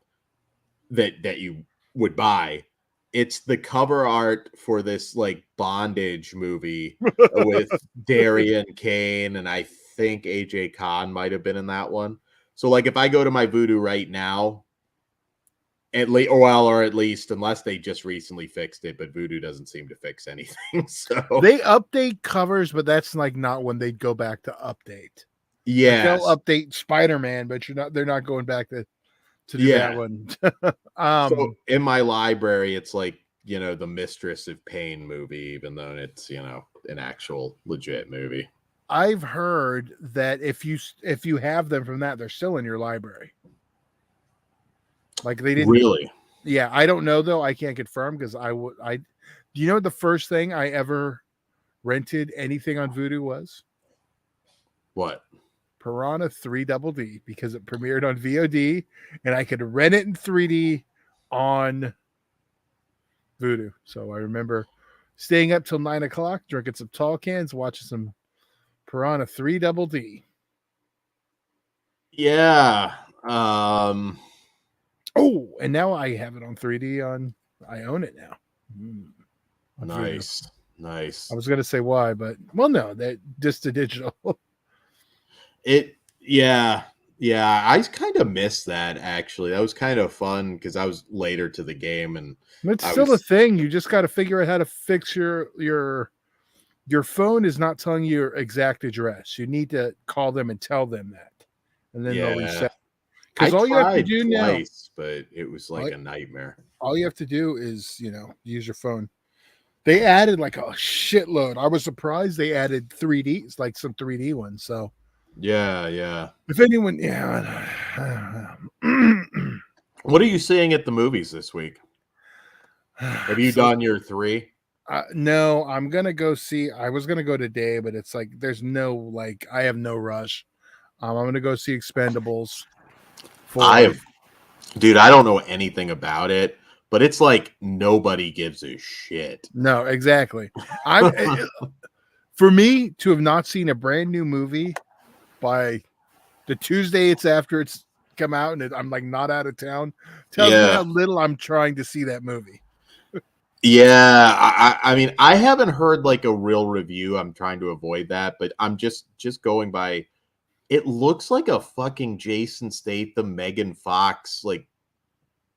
that you would buy, it's the cover art for this like bondage movie with Darian Kane, and I think AJ Khan might have been in that one. So like if I go to my Voodoo right now, or at least unless they just recently fixed it, but Voodoo doesn't seem to fix anything. So
they update covers, but that's like not when they go back to update.
Yeah,
they'll update Spider-Man, but they're not going back to do that one.
So in my library, it's like, the Mistress of Pain movie, even though it's, an actual legit movie.
I've heard that if you have them from that, they're still in your library. Like they didn't
really.
Yeah, I don't know though. I can't confirm because do you know what the first thing I ever rented anything on Vudu was?
What?
Piranha 3 Double D, because it premiered on VOD and I could rent it in 3D on Vudu. So I remember staying up till 9 o'clock, drinking some tall cans, watching some Piranha 3 Double D.
Yeah.
Oh, and now I have it on 3D I own it now.
Nice.
I was gonna say why, but no, that just a digital.
Yeah. I kind of missed that actually. That was kind of fun because I was later to the game, and
it's still a thing. You just got to figure out how to fix your phone is not telling you your exact address. You need to call them and tell them that, and then they'll reset.
Because all you have to do twice, but it was like a nightmare.
All you have to do is, use your phone. They added like a shitload. I was surprised they added 3Ds, like some 3D ones. So
yeah.
If anyone,
What are you seeing at the movies this week? Have you done your 3?
No, I'm gonna go see. I was gonna go today, but it's like there's no I have no rush. I'm gonna go see Expendables.
Dude, I don't know anything about it, but it's like nobody gives a shit.
No, exactly. For me to have not seen a brand new movie by the Tuesday it's after it's come out and I'm like not out of town tells me how little I'm trying to see that movie.
Yeah, I mean, I haven't heard like a real review. I'm trying to avoid that, but I'm just going by. It looks like a fucking Jason Statham, Megan Fox, like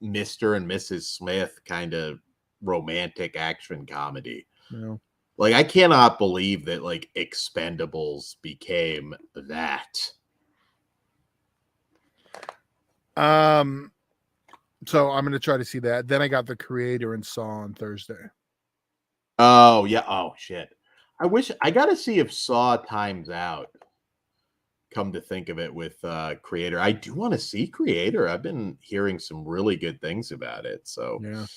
Mr. and Mrs. Smith kind of romantic action comedy.
Yeah.
Like, I cannot believe that like Expendables became that.
So I'm gonna try to see that. Then I got The Creator and Saw on Thursday.
Oh yeah. Oh shit. I gotta see if Saw times out. Come to think of it, with Creator, I do want to see Creator. I've been hearing some really good things about it. So
yeah,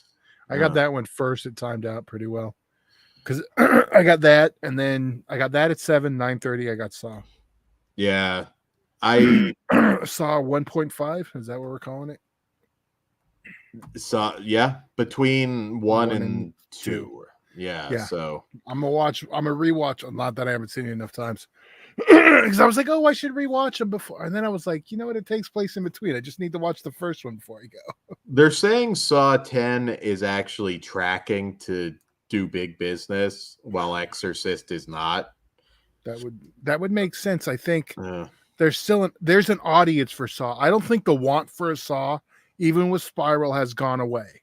I got that one first. It timed out pretty well because I got that, and then I got that at 7, 9:30. I got Saw.
Yeah, I
Saw 1.5. Is that what we're calling it?
Saw between 1 and 2. Yeah. So
I'm gonna rewatch. Not that I haven't seen it enough times. Because I was like, I should rewatch them before. And then I was like, you know what? It takes place in between. I just need to watch the first one before I go.
They're saying Saw 10 is actually tracking to do big business while Exorcist is not.
That would make sense. I think there's an audience for Saw. I don't think the want for a Saw, even with Spiral, has gone away.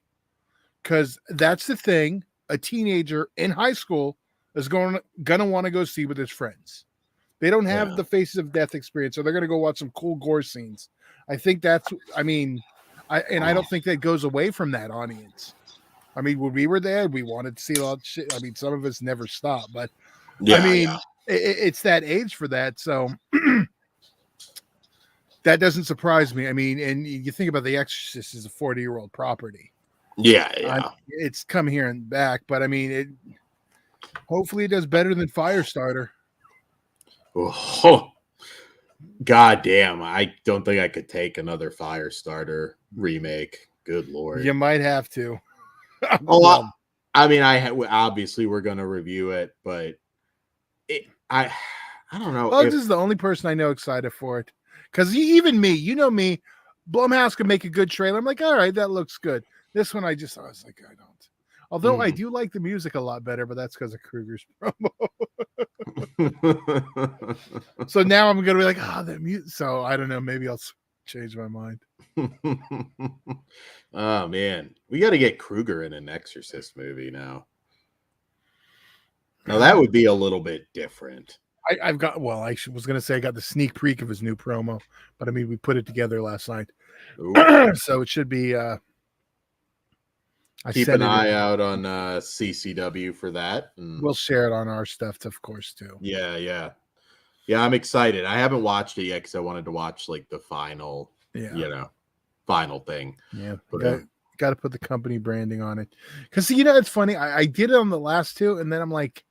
Because that's the thing. A teenager in high school is gonna want to go see with his friends. They don't have the Faces of Death experience, so they're gonna go watch some cool gore scenes. I think that's. I mean, I don't think that goes away from that audience. I mean, when we were there, we wanted to see a lot of shit. I mean, some of us never stop, but I mean, it's that age for that. So that doesn't surprise me. I mean, and you think about The Exorcist is a 40-year-old property.
Yeah.
It's come here and back, but I mean, hopefully it does better than Firestarter.
Oh, God damn. I don't think I could take another Firestarter remake. Good Lord.
You might have to.
I mean, obviously we're going to review it, but I don't know.
This is the only person I know excited for it. Because even me, you know me, Blumhouse can make a good trailer. I'm like, all right, that looks good. This one, I was like, I don't. Although I do like the music a lot better, but that's because of Kruger's promo. So now I'm going to be like, that music. So I don't know. Maybe I'll change my mind.
Oh, man. We got to get Kruger in an Exorcist movie now. Now, that would be a little bit different.
I was going to say I got the sneak peek of his new promo, but I mean, we put it together last night. So it should be...
Keep an eye out on CCW for that. And
we'll share it on our stuff, of course, too.
Yeah, I'm excited. I haven't watched it yet because I wanted to watch like the final, final thing.
Yeah, got to put the company branding on it. Because, it's funny. I did it on the last two, and then I'm like,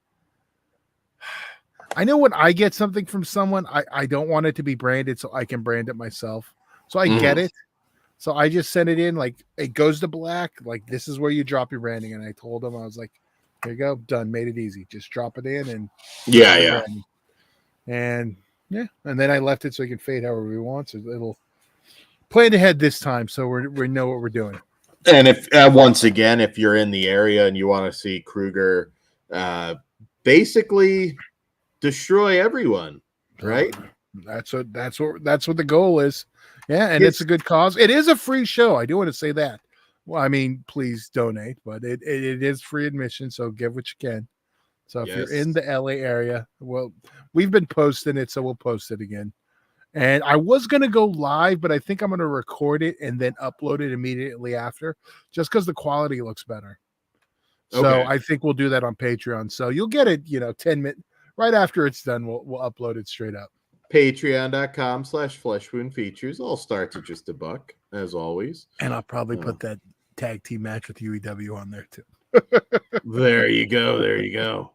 I know when I get something from someone, I don't want it to be branded so I can brand it myself. So I get it. So I just sent it in, like, it goes to black. Like, this is where you drop your branding. And I told him, I was like, here you go. Done. Made it easy. Just drop it in. And And and then I left it so he can fade however he wants. It'll plan ahead this time. So we know what we're doing.
And if, once again, if you're in the area and you want to see Kruger basically destroy everyone, right?
That's what the goal is. Yeah, and it's a good cause. It is a free show. I do want to say that. Well, I mean, please donate, but it is free admission, so give what you can. So if you're in the LA area, well, we've been posting it, so we'll post it again. And I was going to go live, but I think I'm going to record it and then upload it immediately after, just because the quality looks better. So I think we'll do that on Patreon. So you'll get it, 10 minutes right after it's done. We'll upload it straight up.
Patreon.com/fleshwoundfeatures. All starts at just $1, as always.
And I'll probably put that tag team match with UEW on there too.
There you go.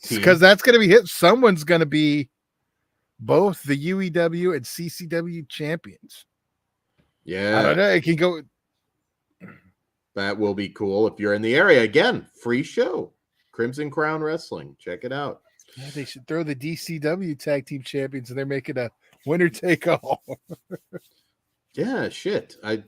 Because that's going to be hit. Someone's going to be both the UEW and CCW champions.
Yeah.
I don't know. It can go.
That will be cool. If you're in the area, again, free show. Crimson Crown Wrestling. Check it out.
Yeah, they should throw the DCW tag team champions and they're making a winner take all.
Yeah, shit. I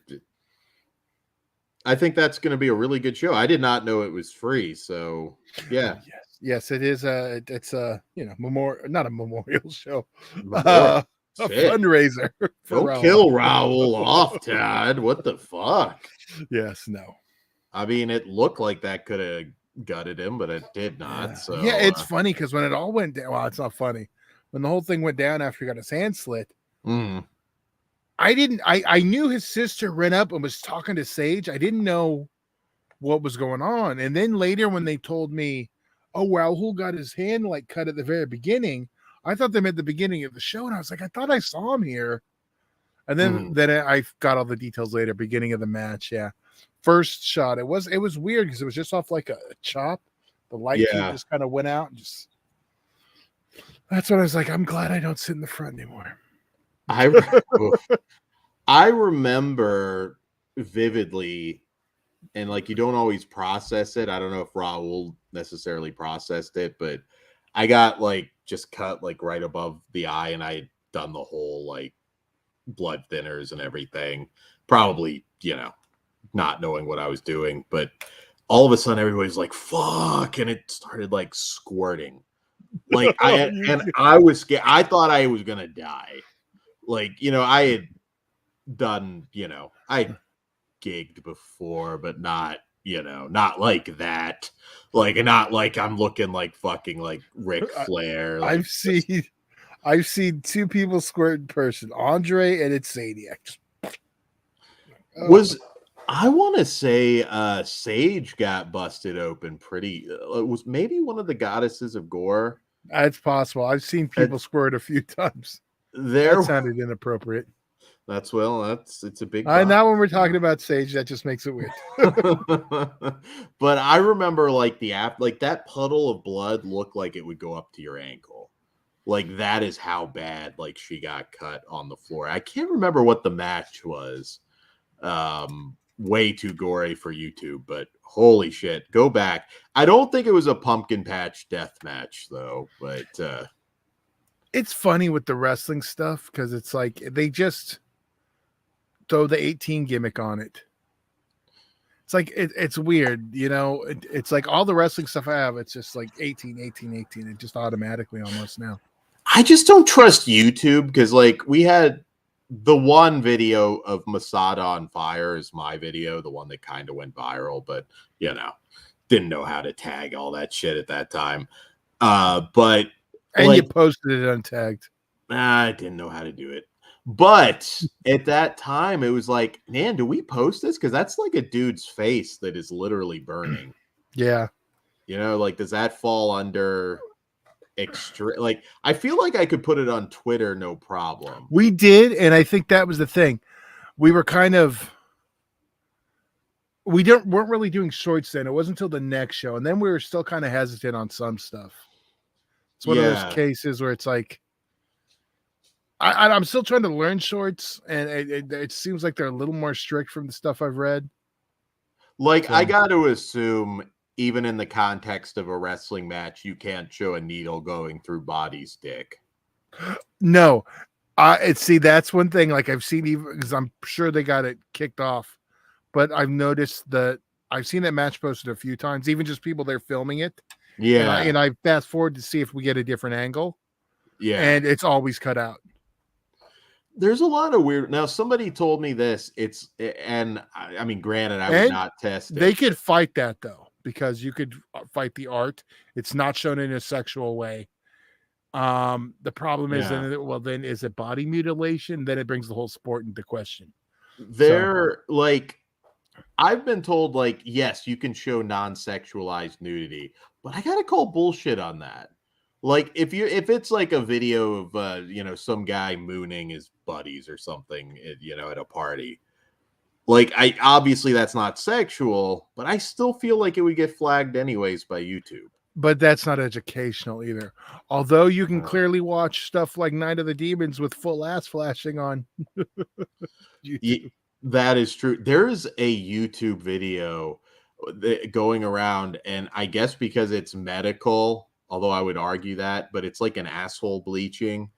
think that's going to be a really good show. I did not know it was free, so yeah.
Yes, it is. It's a not a memorial show, a fundraiser.
Don't kill Raul off, Todd. What the fuck?
Yes, no.
I mean, it looked like that could have gutted him, but it did not.
Yeah.
So
it's funny because when it all went down, well, it's not funny. When the whole thing went down after he got his hand slit, I knew his sister ran up and was talking to Sage. I didn't know what was going on. And then later when they told me, oh, Raul got his hand like cut at the very beginning, I thought they meant the beginning of the show. And I was like, I thought I saw him here. And then I got all the details later, beginning of the match. Yeah. First shot. It was weird because it was just off like a chop. The light just kind of went out and just. That's what I was like. I'm glad I don't sit in the front anymore.
I remember vividly, and like you don't always process it. I don't know if Raul necessarily processed it, but I got like just cut like right above the eye, and I had done the whole like blood thinners and everything. Probably, not knowing what I was doing, but all of a sudden everybody's like, fuck, and it started like squirting. Like I was scared. I thought I was gonna die. Like, I had done, I gigged before, but not not like that. Like, not like I'm looking like fucking like Ric Flair. Like,
I've seen two people squirt in person, Andre and Insaniac.
I want to say Sage got busted open pretty. It was maybe one of the goddesses of gore.
That's possible. I've seen people squirt a few times. That sounded inappropriate.
It's a big.
Now when we're talking about Sage, that just makes it weird.
But I remember like that puddle of blood looked like it would go up to your ankle. Like, that is how bad like she got cut on the floor. I can't remember what the match was. Way too gory for YouTube, but holy shit, go back. I don't think it was a pumpkin patch death match though, but
it's funny with the wrestling stuff because it's like they just throw the 18 gimmick on it. It's like it's weird, it's like all the wrestling stuff I have, it's just like 18 it just automatically almost now.
I just don't trust YouTube because like we had the one video of Masada on fire is my video, the one that kind of went viral, but didn't know how to tag all that shit at that time. But
you posted it untagged.
I didn't know how to do it. But at that time, it was like, man, do we post this? Because that's like a dude's face that is literally burning.
Yeah.
Like, does that fall under extra? Like, I feel like I could put it on Twitter, no problem.
We did, and I think that was the thing. We were weren't really doing shorts then. It wasn't until the next show, and then we were still kind of hesitant on some stuff. It's one of those cases where it's like, I'm still trying to learn shorts, and it seems like they're a little more strict from the stuff I've read.
Like, I got to assume, even in the context of a wrestling match, you can't show a needle going through Body's dick.
No. See, that's one thing. Like, I've seen, even because I'm sure they got it kicked off, but I've noticed that I've seen that match posted a few times, even just people there filming it.
Yeah.
And I fast forward to see if we get a different angle.
Yeah.
And it's always cut out.
There's a lot of weird. Now, somebody told me this. I mean, granted, I would not test it.
They could fight that though, because you could fight the art. It's not shown in a sexual way. The problem is then is it body mutilation? Then it brings the whole sport into question.
I've been told, like, yes, you can show non-sexualized nudity, but I gotta call bullshit on that. Like, if it's like a video of some guy mooning his buddies or something, at a party, like, obviously that's not sexual, but I still feel like it would get flagged anyways by YouTube.
But that's not educational either. Although you can clearly watch stuff like Night of the Demons with full ass flashing on YouTube.
That is true. There's a YouTube video going around, and I guess because it's medical, although I would argue that, but it's like an asshole bleaching,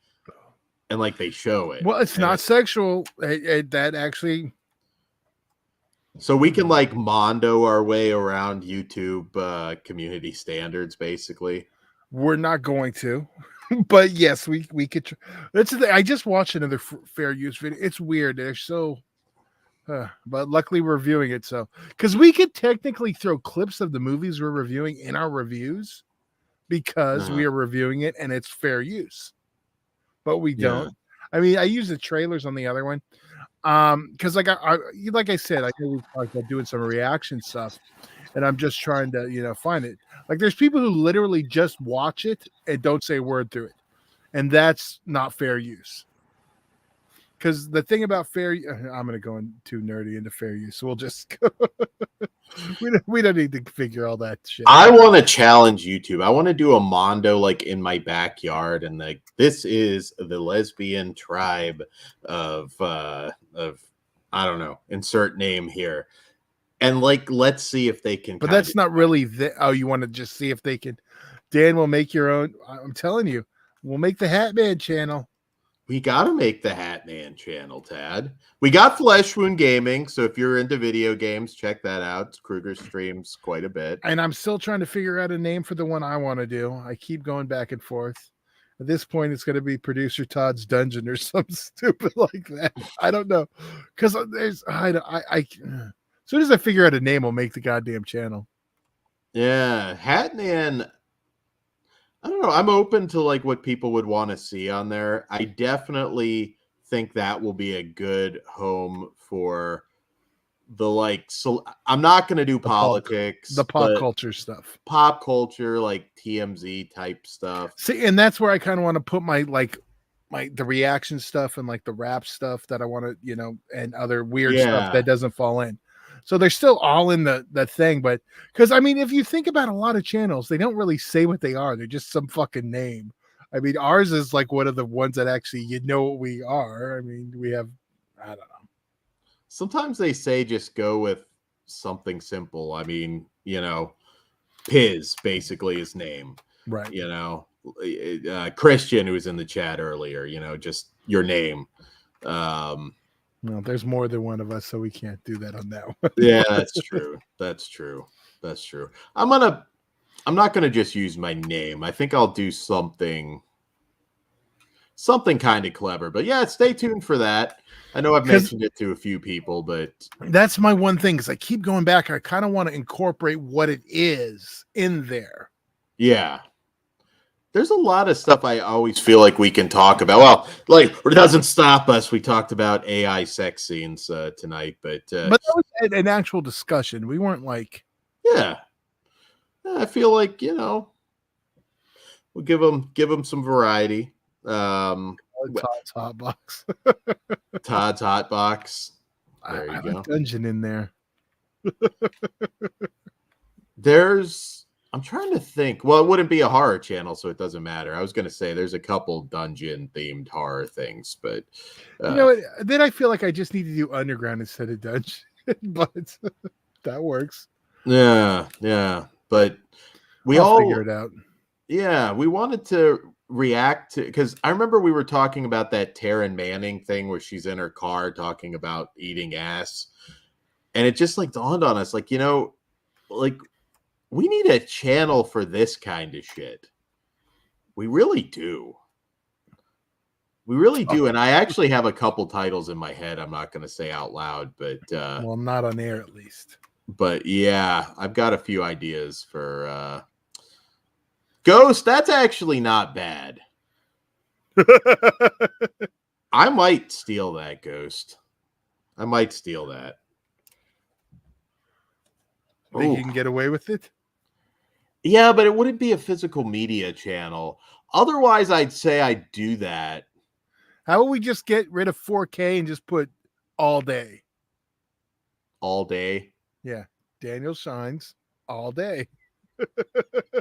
and like they show it.
Well, it's not sexual. That actually.
So we can like Mondo our way around YouTube community standards, basically.
We're not going to, but yes, we could. That's the thing. I just watched another fair use video. It's weird. They're so. But luckily we're reviewing it, so because we could technically throw clips of the movies we're reviewing in our reviews because we are reviewing it and it's fair use, but we don't. I mean, I use the trailers on the other one because like I said, I know we talked about doing some reaction stuff, and I'm just trying to find it. Like, there's people who literally just watch it and don't say a word through it, and that's not fair use. Because the thing about I'm going to go too nerdy into fair use, so we'll just go. we don't need to figure all that shit.
I want to challenge YouTube. I want to do a Mondo like in my backyard, and like, this is the lesbian tribe of I don't know, insert name here, and like, let's see if they can.
But that's not really you want to just see if they can. Dan will make your own. I'm telling you, we'll make the Hat Man channel.
We got to make the Hat Man channel, Tad. We got Flesh Wound Gaming, so if you're into video games, check that out. Kruger streams quite a bit.
And I'm still trying to figure out a name for the one I want to do. I keep going back and forth. At this point, it's going to be Producer Todd's Dungeon or something stupid like that. I don't know. Because As soon as I figure out a name, I'll make the goddamn channel.
Yeah, Hatman. I don't know. I'm open to like what people would want to see on there. I definitely think that will be a good home for the like. So I'm not going to do politics,
the pop culture stuff,
pop culture, like TMZ type stuff.
See, and that's where I kind of want to put my the reaction stuff and like the rap stuff that I want to, and other weird stuff that doesn't fall in. So they're still all in the thing, but because I mean, if you think about a lot of channels, they don't really say what they are. They're just some fucking name. I mean, ours is like one of the ones that actually what we are. I mean, we have, I don't know.
Sometimes they say just go with something simple. I mean, Piz basically his name,
right?
Christian, who was in the chat earlier, just your name.
No, there's more than one of us, so we can't do that on that one.
Yeah, that's true. That's true. I'm not gonna just use my name. I think I'll do something kind of clever. But yeah, stay tuned for that. I know I've mentioned it to a few people, but
that's my one thing, because I keep going back. I kind of want to incorporate what it is in there.
Yeah. There's a lot of stuff I always feel like we can talk about. Well, like, it doesn't stop us. We talked about AI sex scenes tonight, but
that was an actual discussion. We weren't like,
yeah. I feel like we'll give them some variety.
Todd's Hot Box.
Todd's Hot Box. There you go.
Like dungeon in there.
I'm trying to think. Well, it wouldn't be a horror channel, so it doesn't matter. I was going to say there's a couple dungeon themed horror things, but
then I feel like I just need to do underground instead of dungeon, but that works.
Yeah. But I'll
figure it out.
Yeah, we wanted to react to, because I remember we were talking about that Taryn Manning thing where she's in her car talking about eating ass, and it just like dawned on us, like like. We need a channel for this kind of shit. We really do. And I actually have a couple titles in my head I'm not going to say out loud, but
well, not on air at least.
But yeah, I've got a few ideas for Ghost. That's actually not bad. I might steal that, Ghost. I might steal that.
Think you can get away with it?
Yeah, but it wouldn't be a physical media channel. Otherwise, I'd say I'd do that.
How about we just get rid of 4K and just put all day?
All day?
Yeah. Daniel Shines all day.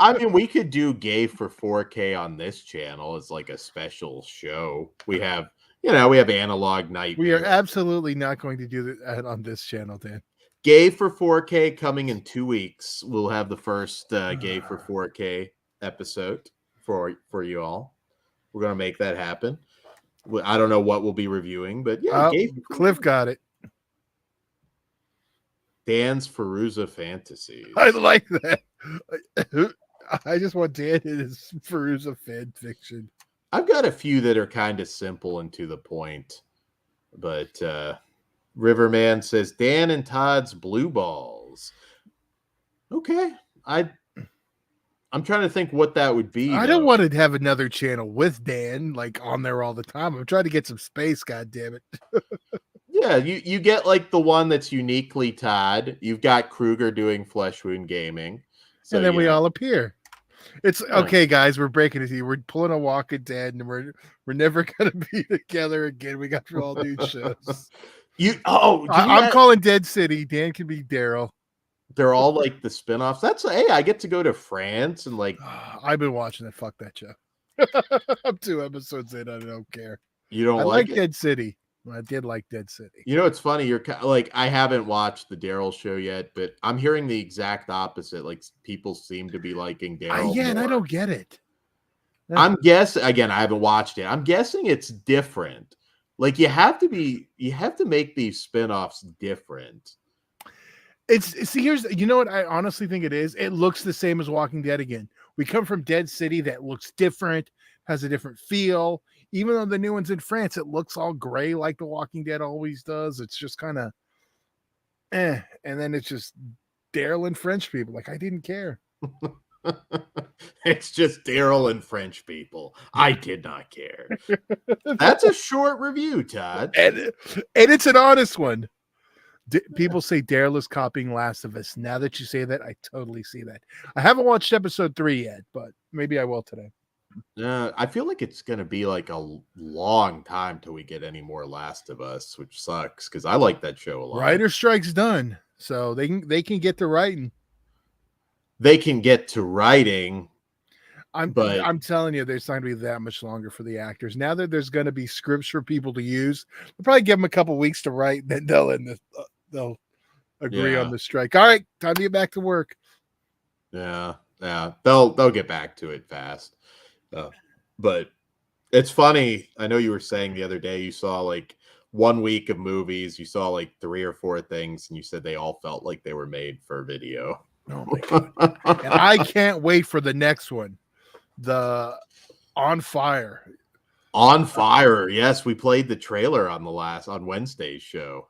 I mean, we could do gay for 4K on this channel as like a special show. We have, we have Analog Night.
We are absolutely not going to do that on this channel, Dan.
Gay for 4K coming in 2 weeks. We'll have the first Gay for 4K episode for you all. We're going to make that happen. I don't know what we'll be reviewing, but yeah.
Cliff got it.
Dan's Feruza Fantasy.
I like that. I just want Dan in his Feruza fan fiction.
I've got a few that are kind of simple and to the point, but Riverman says Dan and Todd's Blue Balls. Okay. I'm trying to think what that would be.
I don't want to have another channel with Dan like on there all the time. I'm trying to get some space, god damn it.
Yeah, you get like the one that's uniquely Todd. You've got Kruger doing Flesh Wound Gaming.
So, and then we all appear. It's okay, guys. We're breaking it to you. We're pulling a Walking Dead, and we're never gonna be together again. We got to all new shows. I'm calling Dead City. Dan can be Daryl.
They're all like the spinoffs. Hey, I get to go to France and like.
I've been watching it. Fuck that show. I'm 2 episodes in. I don't care.
You don't
like Dead City. I did like Dead City.
It's funny. You're like, I haven't watched the Daryl show yet, but I'm hearing the exact opposite. Like people seem to be liking Daryl.
Yeah, and I don't get it.
I'm guessing again. I haven't watched it. I'm guessing it's different. Like you have to make these spinoffs different.
Here's what I honestly think it is. It looks the same as Walking Dead again. We come from Dead City that looks different, has a different feel. Even though the new one's in France, it looks all gray like The Walking Dead always does. It's just kind of, And then it's just Daryl and French people. Like, I didn't care.
It's just Daryl and French people. I did not care. That's a short review, Todd.
And it's an honest one. People say Daryl is copying Last of Us. Now that you say that, I totally see that. I haven't watched episode 3 yet, but maybe I will today.
I feel like it's going to be like a long time till we get any more Last of Us, which sucks because I like that show a lot.
Writer strike's done, so they can get to writing.
They can get to writing.
I'm telling you, there's not going to be that much longer for the actors. Now that there's going to be scripts for people to use, they'll probably give them a couple weeks to write, then they'll agree on the strike. All right, time to get back to work.
Yeah, they'll get back to it fast. But it's funny. I know you were saying the other day you saw like 1 week of movies, you saw like 3 or 4 things, and you said they all felt like they were made for video.
Oh my god! And I can't wait for the next one. The On Fire.
On Fire. Yes, we played the trailer on Wednesday's show.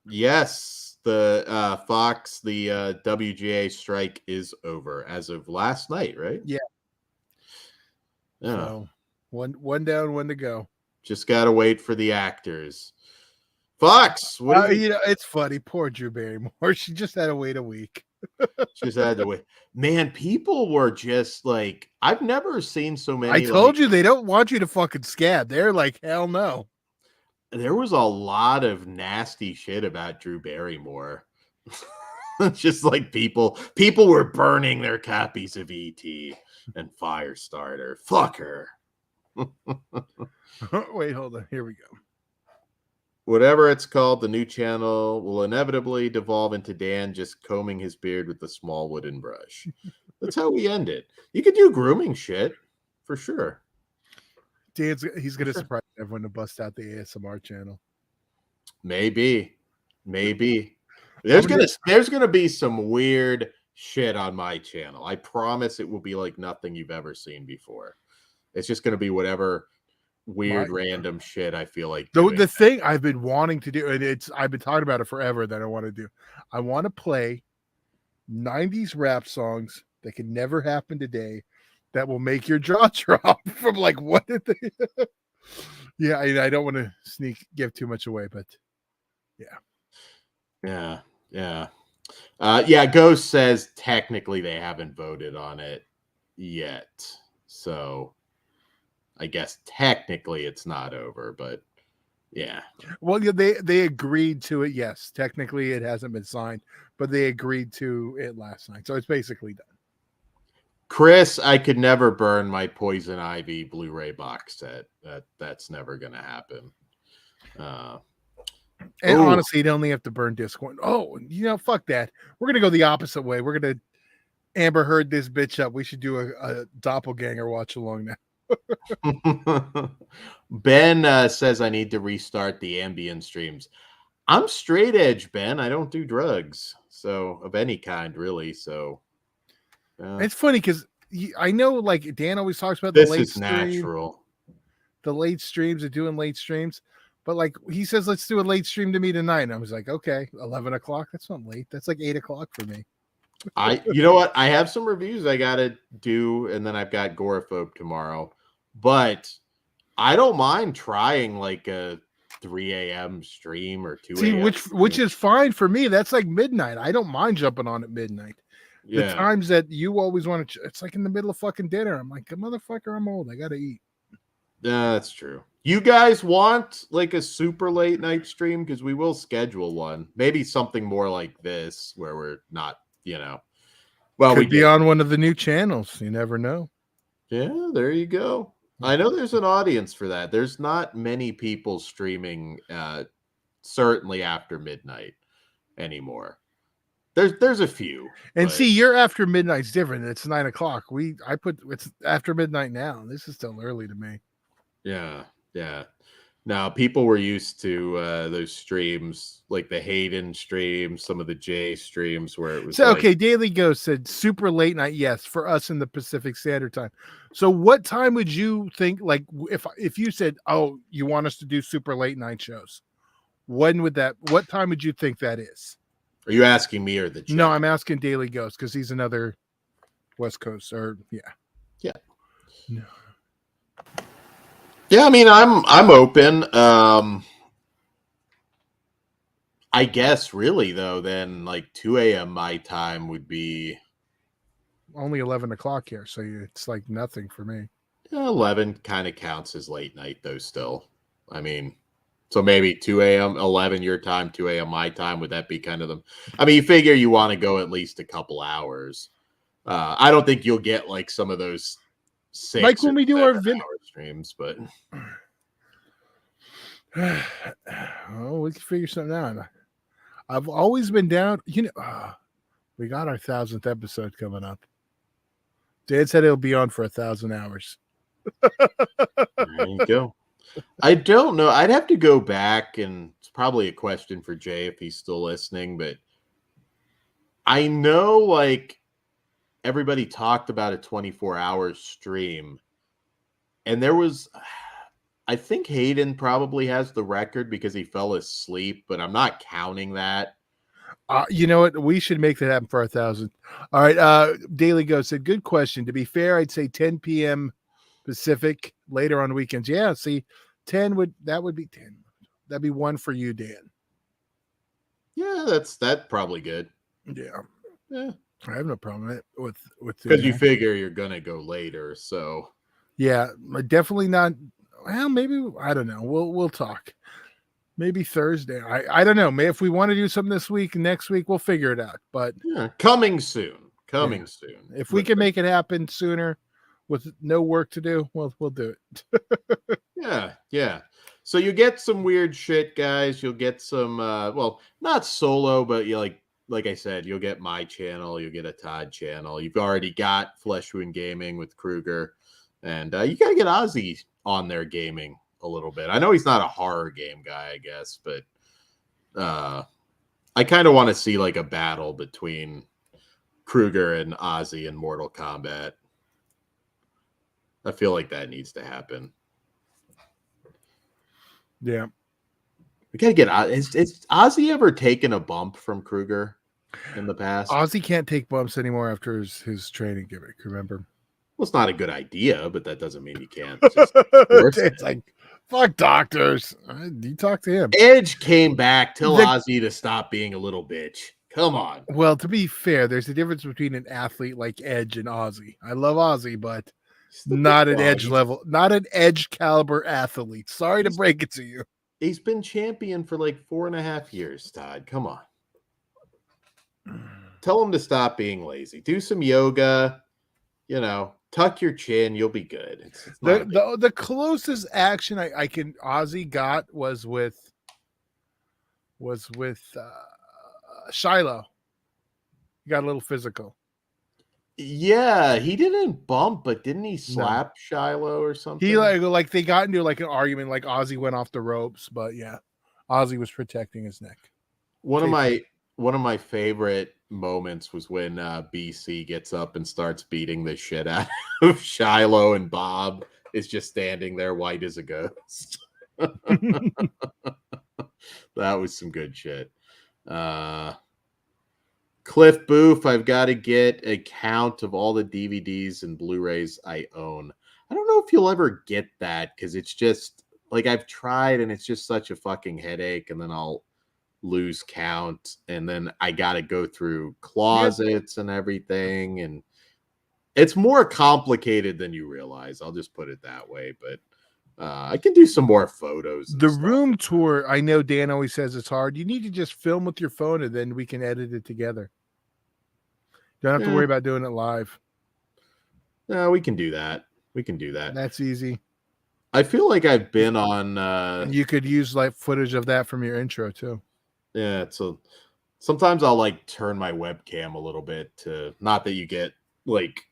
Yes, the Fox, the WGA strike is over as of last night, right?
Yeah. So one down, one to go.
Just gotta wait for the actors. Fox,
it's funny. Poor Drew Barrymore. She just had to wait a week.
Just had to wait. Man, people were just like, I've never seen so many.
I told you they don't want you to fucking scab. They're like, hell no.
There was a lot of nasty shit about Drew Barrymore. Just like people were burning their copies of E.T. and Firestarter. Fuck her.
Wait, hold on. Here we go.
Whatever it's called, the new channel will inevitably devolve into Dan just combing his beard with a small wooden brush. That's how we end it. You could do grooming shit for sure.
He's going to surprise everyone to bust out the ASMR channel.
Maybe. There's gonna be some weird shit on my channel. I promise it will be like nothing you've ever seen before. It's just gonna be whatever weird random shit I feel like doing.
The thing I've been wanting to do, and I've been talking about it forever, that I want to do. I want to play 90s rap songs that can never happen today that will make your jaw drop from like, what did they yeah, I don't want to give too much away, but
yeah. Ghost says technically they haven't voted on it yet, so I guess technically it's not over, but yeah.
Well, yeah, they agreed to it. Yes, technically it hasn't been signed, but they agreed to it last night, so it's basically done.
Chris, I could never burn my Poison Ivy Blu-ray box set. That's never gonna happen.
And honestly, you'd only have to burn disc one. Oh, fuck that. We're gonna go the opposite way. We're gonna Amber Heard this bitch up. We should do a doppelganger watch along now.
Ben says I need to restart the Ambien streams. I'm straight edge, Ben. I don't do drugs, so of any kind, really. So
it's funny because I know, like, Dan always talks about
the late natural,
the late streams of doing late streams, but like he says, let's do a late stream to me tonight. And I was like, okay, 11 o'clock. That's not late. That's like 8 o'clock for me.
You know what? I have some reviews I gotta do, and then I've got Agoraphobe tomorrow. But I don't mind trying like a 3 a.m. stream or 2 a.m.
which is fine for me. That's like midnight. I don't mind jumping on at midnight. Yeah. The times that you always want to, it's like in the middle of fucking dinner. I'm like, motherfucker, I'm old. I gotta eat.
Yeah, that's true. You guys want like a super late night stream? Because we will schedule one. Maybe something more like this where we're not, well,
could be on one of the new channels. You never know.
Yeah, there you go. I know there's an audience for that. There's not many people streaming certainly after midnight anymore. There's a few.
And see, your after midnight's different. It's 9 o'clock. It's after midnight now. This is still early to me.
Yeah. Now, people were used to those streams, like the Hayden streams, some of the Jay streams where it was
okay, Daily Ghost said super late night, yes, for us in the Pacific Standard Time. So what time would you think, like, if you said, oh, you want us to do super late night shows, what time would you think that is?
Are you asking me or the chat?
No, I'm asking Daily Ghost because he's another West Coast
Yeah.
No.
Yeah, I mean, I'm open. I guess really though, then like 2 a.m. my time would be
only 11 o'clock here, so it's like nothing for me.
11 kind of counts as late night though. Still, I mean, so maybe 2 a.m., 11 your time, 2 a.m. my time. Would that be kind of the? I mean, you figure you want to go at least a couple hours. I don't think you'll get like some of those 6
like when we do our
streams, but
oh, we can figure something out. I've always been down. We got our 1,000th episode coming up. Dan said it'll be on for 1,000 hours.
There you go. I don't know. I'd have to go back, and it's probably a question for Jay if he's still listening, but I know like everybody talked about a 24-hour stream, and there was, I think Hayden probably has the record because he fell asleep, but I'm not counting that.
You know what? We should make that happen for 1,000. All right. Daily Ghost said, good question. To be fair, I'd say 10 p.m. Pacific later on weekends. Yeah, see, 10 would be 10. That'd be one for you, Dan.
Yeah, that's probably good.
Yeah. I have no problem with
because you figure you're gonna go later. So
yeah, definitely not. Well, maybe I don't know. We'll talk. Maybe Thursday. I don't know. Maybe if we want to do something this week, next week, we'll figure it out. But
yeah, coming soon. Soon.
If we can make it happen sooner with no work to do, we'll do
it. Yeah. So you get some weird shit, guys. You'll get some well, not solo, but you like I said, you'll get my channel, you'll get a Todd channel. You've already got Flesh Wound Gaming with Kruger, and you gotta get Ozzy on there gaming a little bit. I know he's not a horror game guy, I guess, but I kind of want to see like a battle between Kruger and Ozzy in Mortal Kombat. I feel like that needs to happen.
Yeah.
We gotta get is Ozzy ever taken a bump from Kruger in the past?
Ozzy can't take bumps anymore after his training gimmick, remember?
Well, it's not a good idea, but that doesn't mean you can't.
It's like, fuck doctors. You talk to him.
Edge came back. Tell Ozzy to stop being a little bitch. Come on.
Well, to be fair, there's a difference between an athlete like Edge and Ozzy. I love Ozzy, but not an Edge level, not an Edge caliber athlete. Sorry to break it to you.
He's been champion for like 4.5 years, Todd. Come on. Tell him to stop being lazy. Do some yoga. Tuck your chin. You'll be good. It's
the closest action I can Ozzy got was with Shiloh. He got a little physical.
Yeah, he didn't bump, but didn't he slap Shiloh or something?
He like they got into like an argument, like Ozzy went off the ropes, but yeah, Ozzy was protecting his neck.
One of my favorite moments was when BC gets up and starts beating the shit out of Shiloh, and Bob is just standing there white as a ghost. That was some good shit. Cliff Booth, I've got to get a count of all the DVDs and Blu-rays I own. I don't know if you'll ever get that because it's just like I've tried and it's just such a fucking headache, and then I'll lose count, and then I got to go through closets and everything, and it's more complicated than you realize. I'll just put it that way, but I can do some more photos.
The room tour, I know Dan always says it's hard. You need to just film with your phone, and then we can edit it together. Don't have to worry about doing it live.
No, we can do that.
That's easy.
I feel like I've been on.
You could use like footage of that from your intro too.
Yeah, so sometimes I'll like turn my webcam a little bit to, not that you get like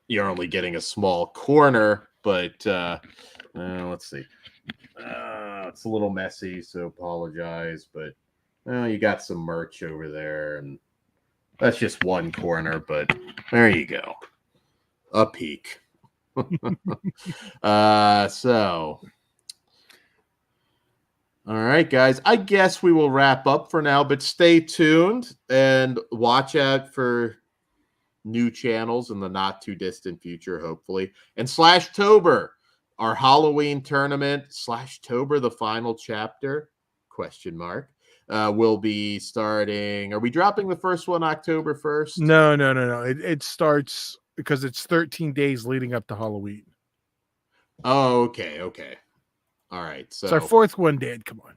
you're only getting a small corner, but let's see. It's a little messy, so apologize, but you got some merch over there, and that's just one corner, but there you go. A peek. So All right, guys. I guess we will wrap up for now, but stay tuned and watch out for new channels in the not too distant future, hopefully. And Slashtober, our Halloween tournament, Slashtober, the final chapter, ? Will be starting. Are we dropping the first one October 1st?
No. It starts because it's 13 days leading up to Halloween.
Oh, okay. All right. So
it's our fourth one, Dad. Come on.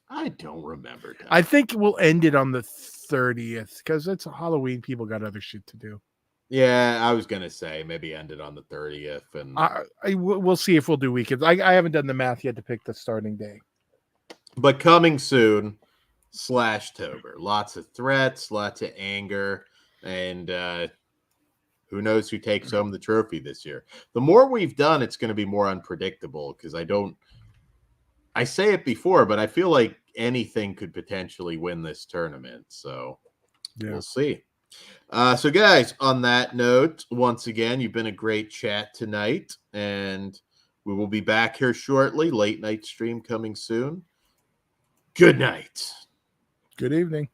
I don't remember.
I think we'll end it on the 30th because it's a Halloween. People got other shit to do.
Yeah, I was gonna say maybe end it on the 30th, and
we'll see if we'll do weekends. I haven't done the math yet to pick the starting day.
But coming soon, Slashtober. Lots of threats, lots of anger, and who knows who takes home the trophy this year. The more we've done, it's going to be more unpredictable because I say it before, but I feel like anything could potentially win this tournament. So We'll see. So guys, on that note, once again, you've been a great chat tonight, and we will be back here shortly. Late night stream coming soon. Good night.
Good evening.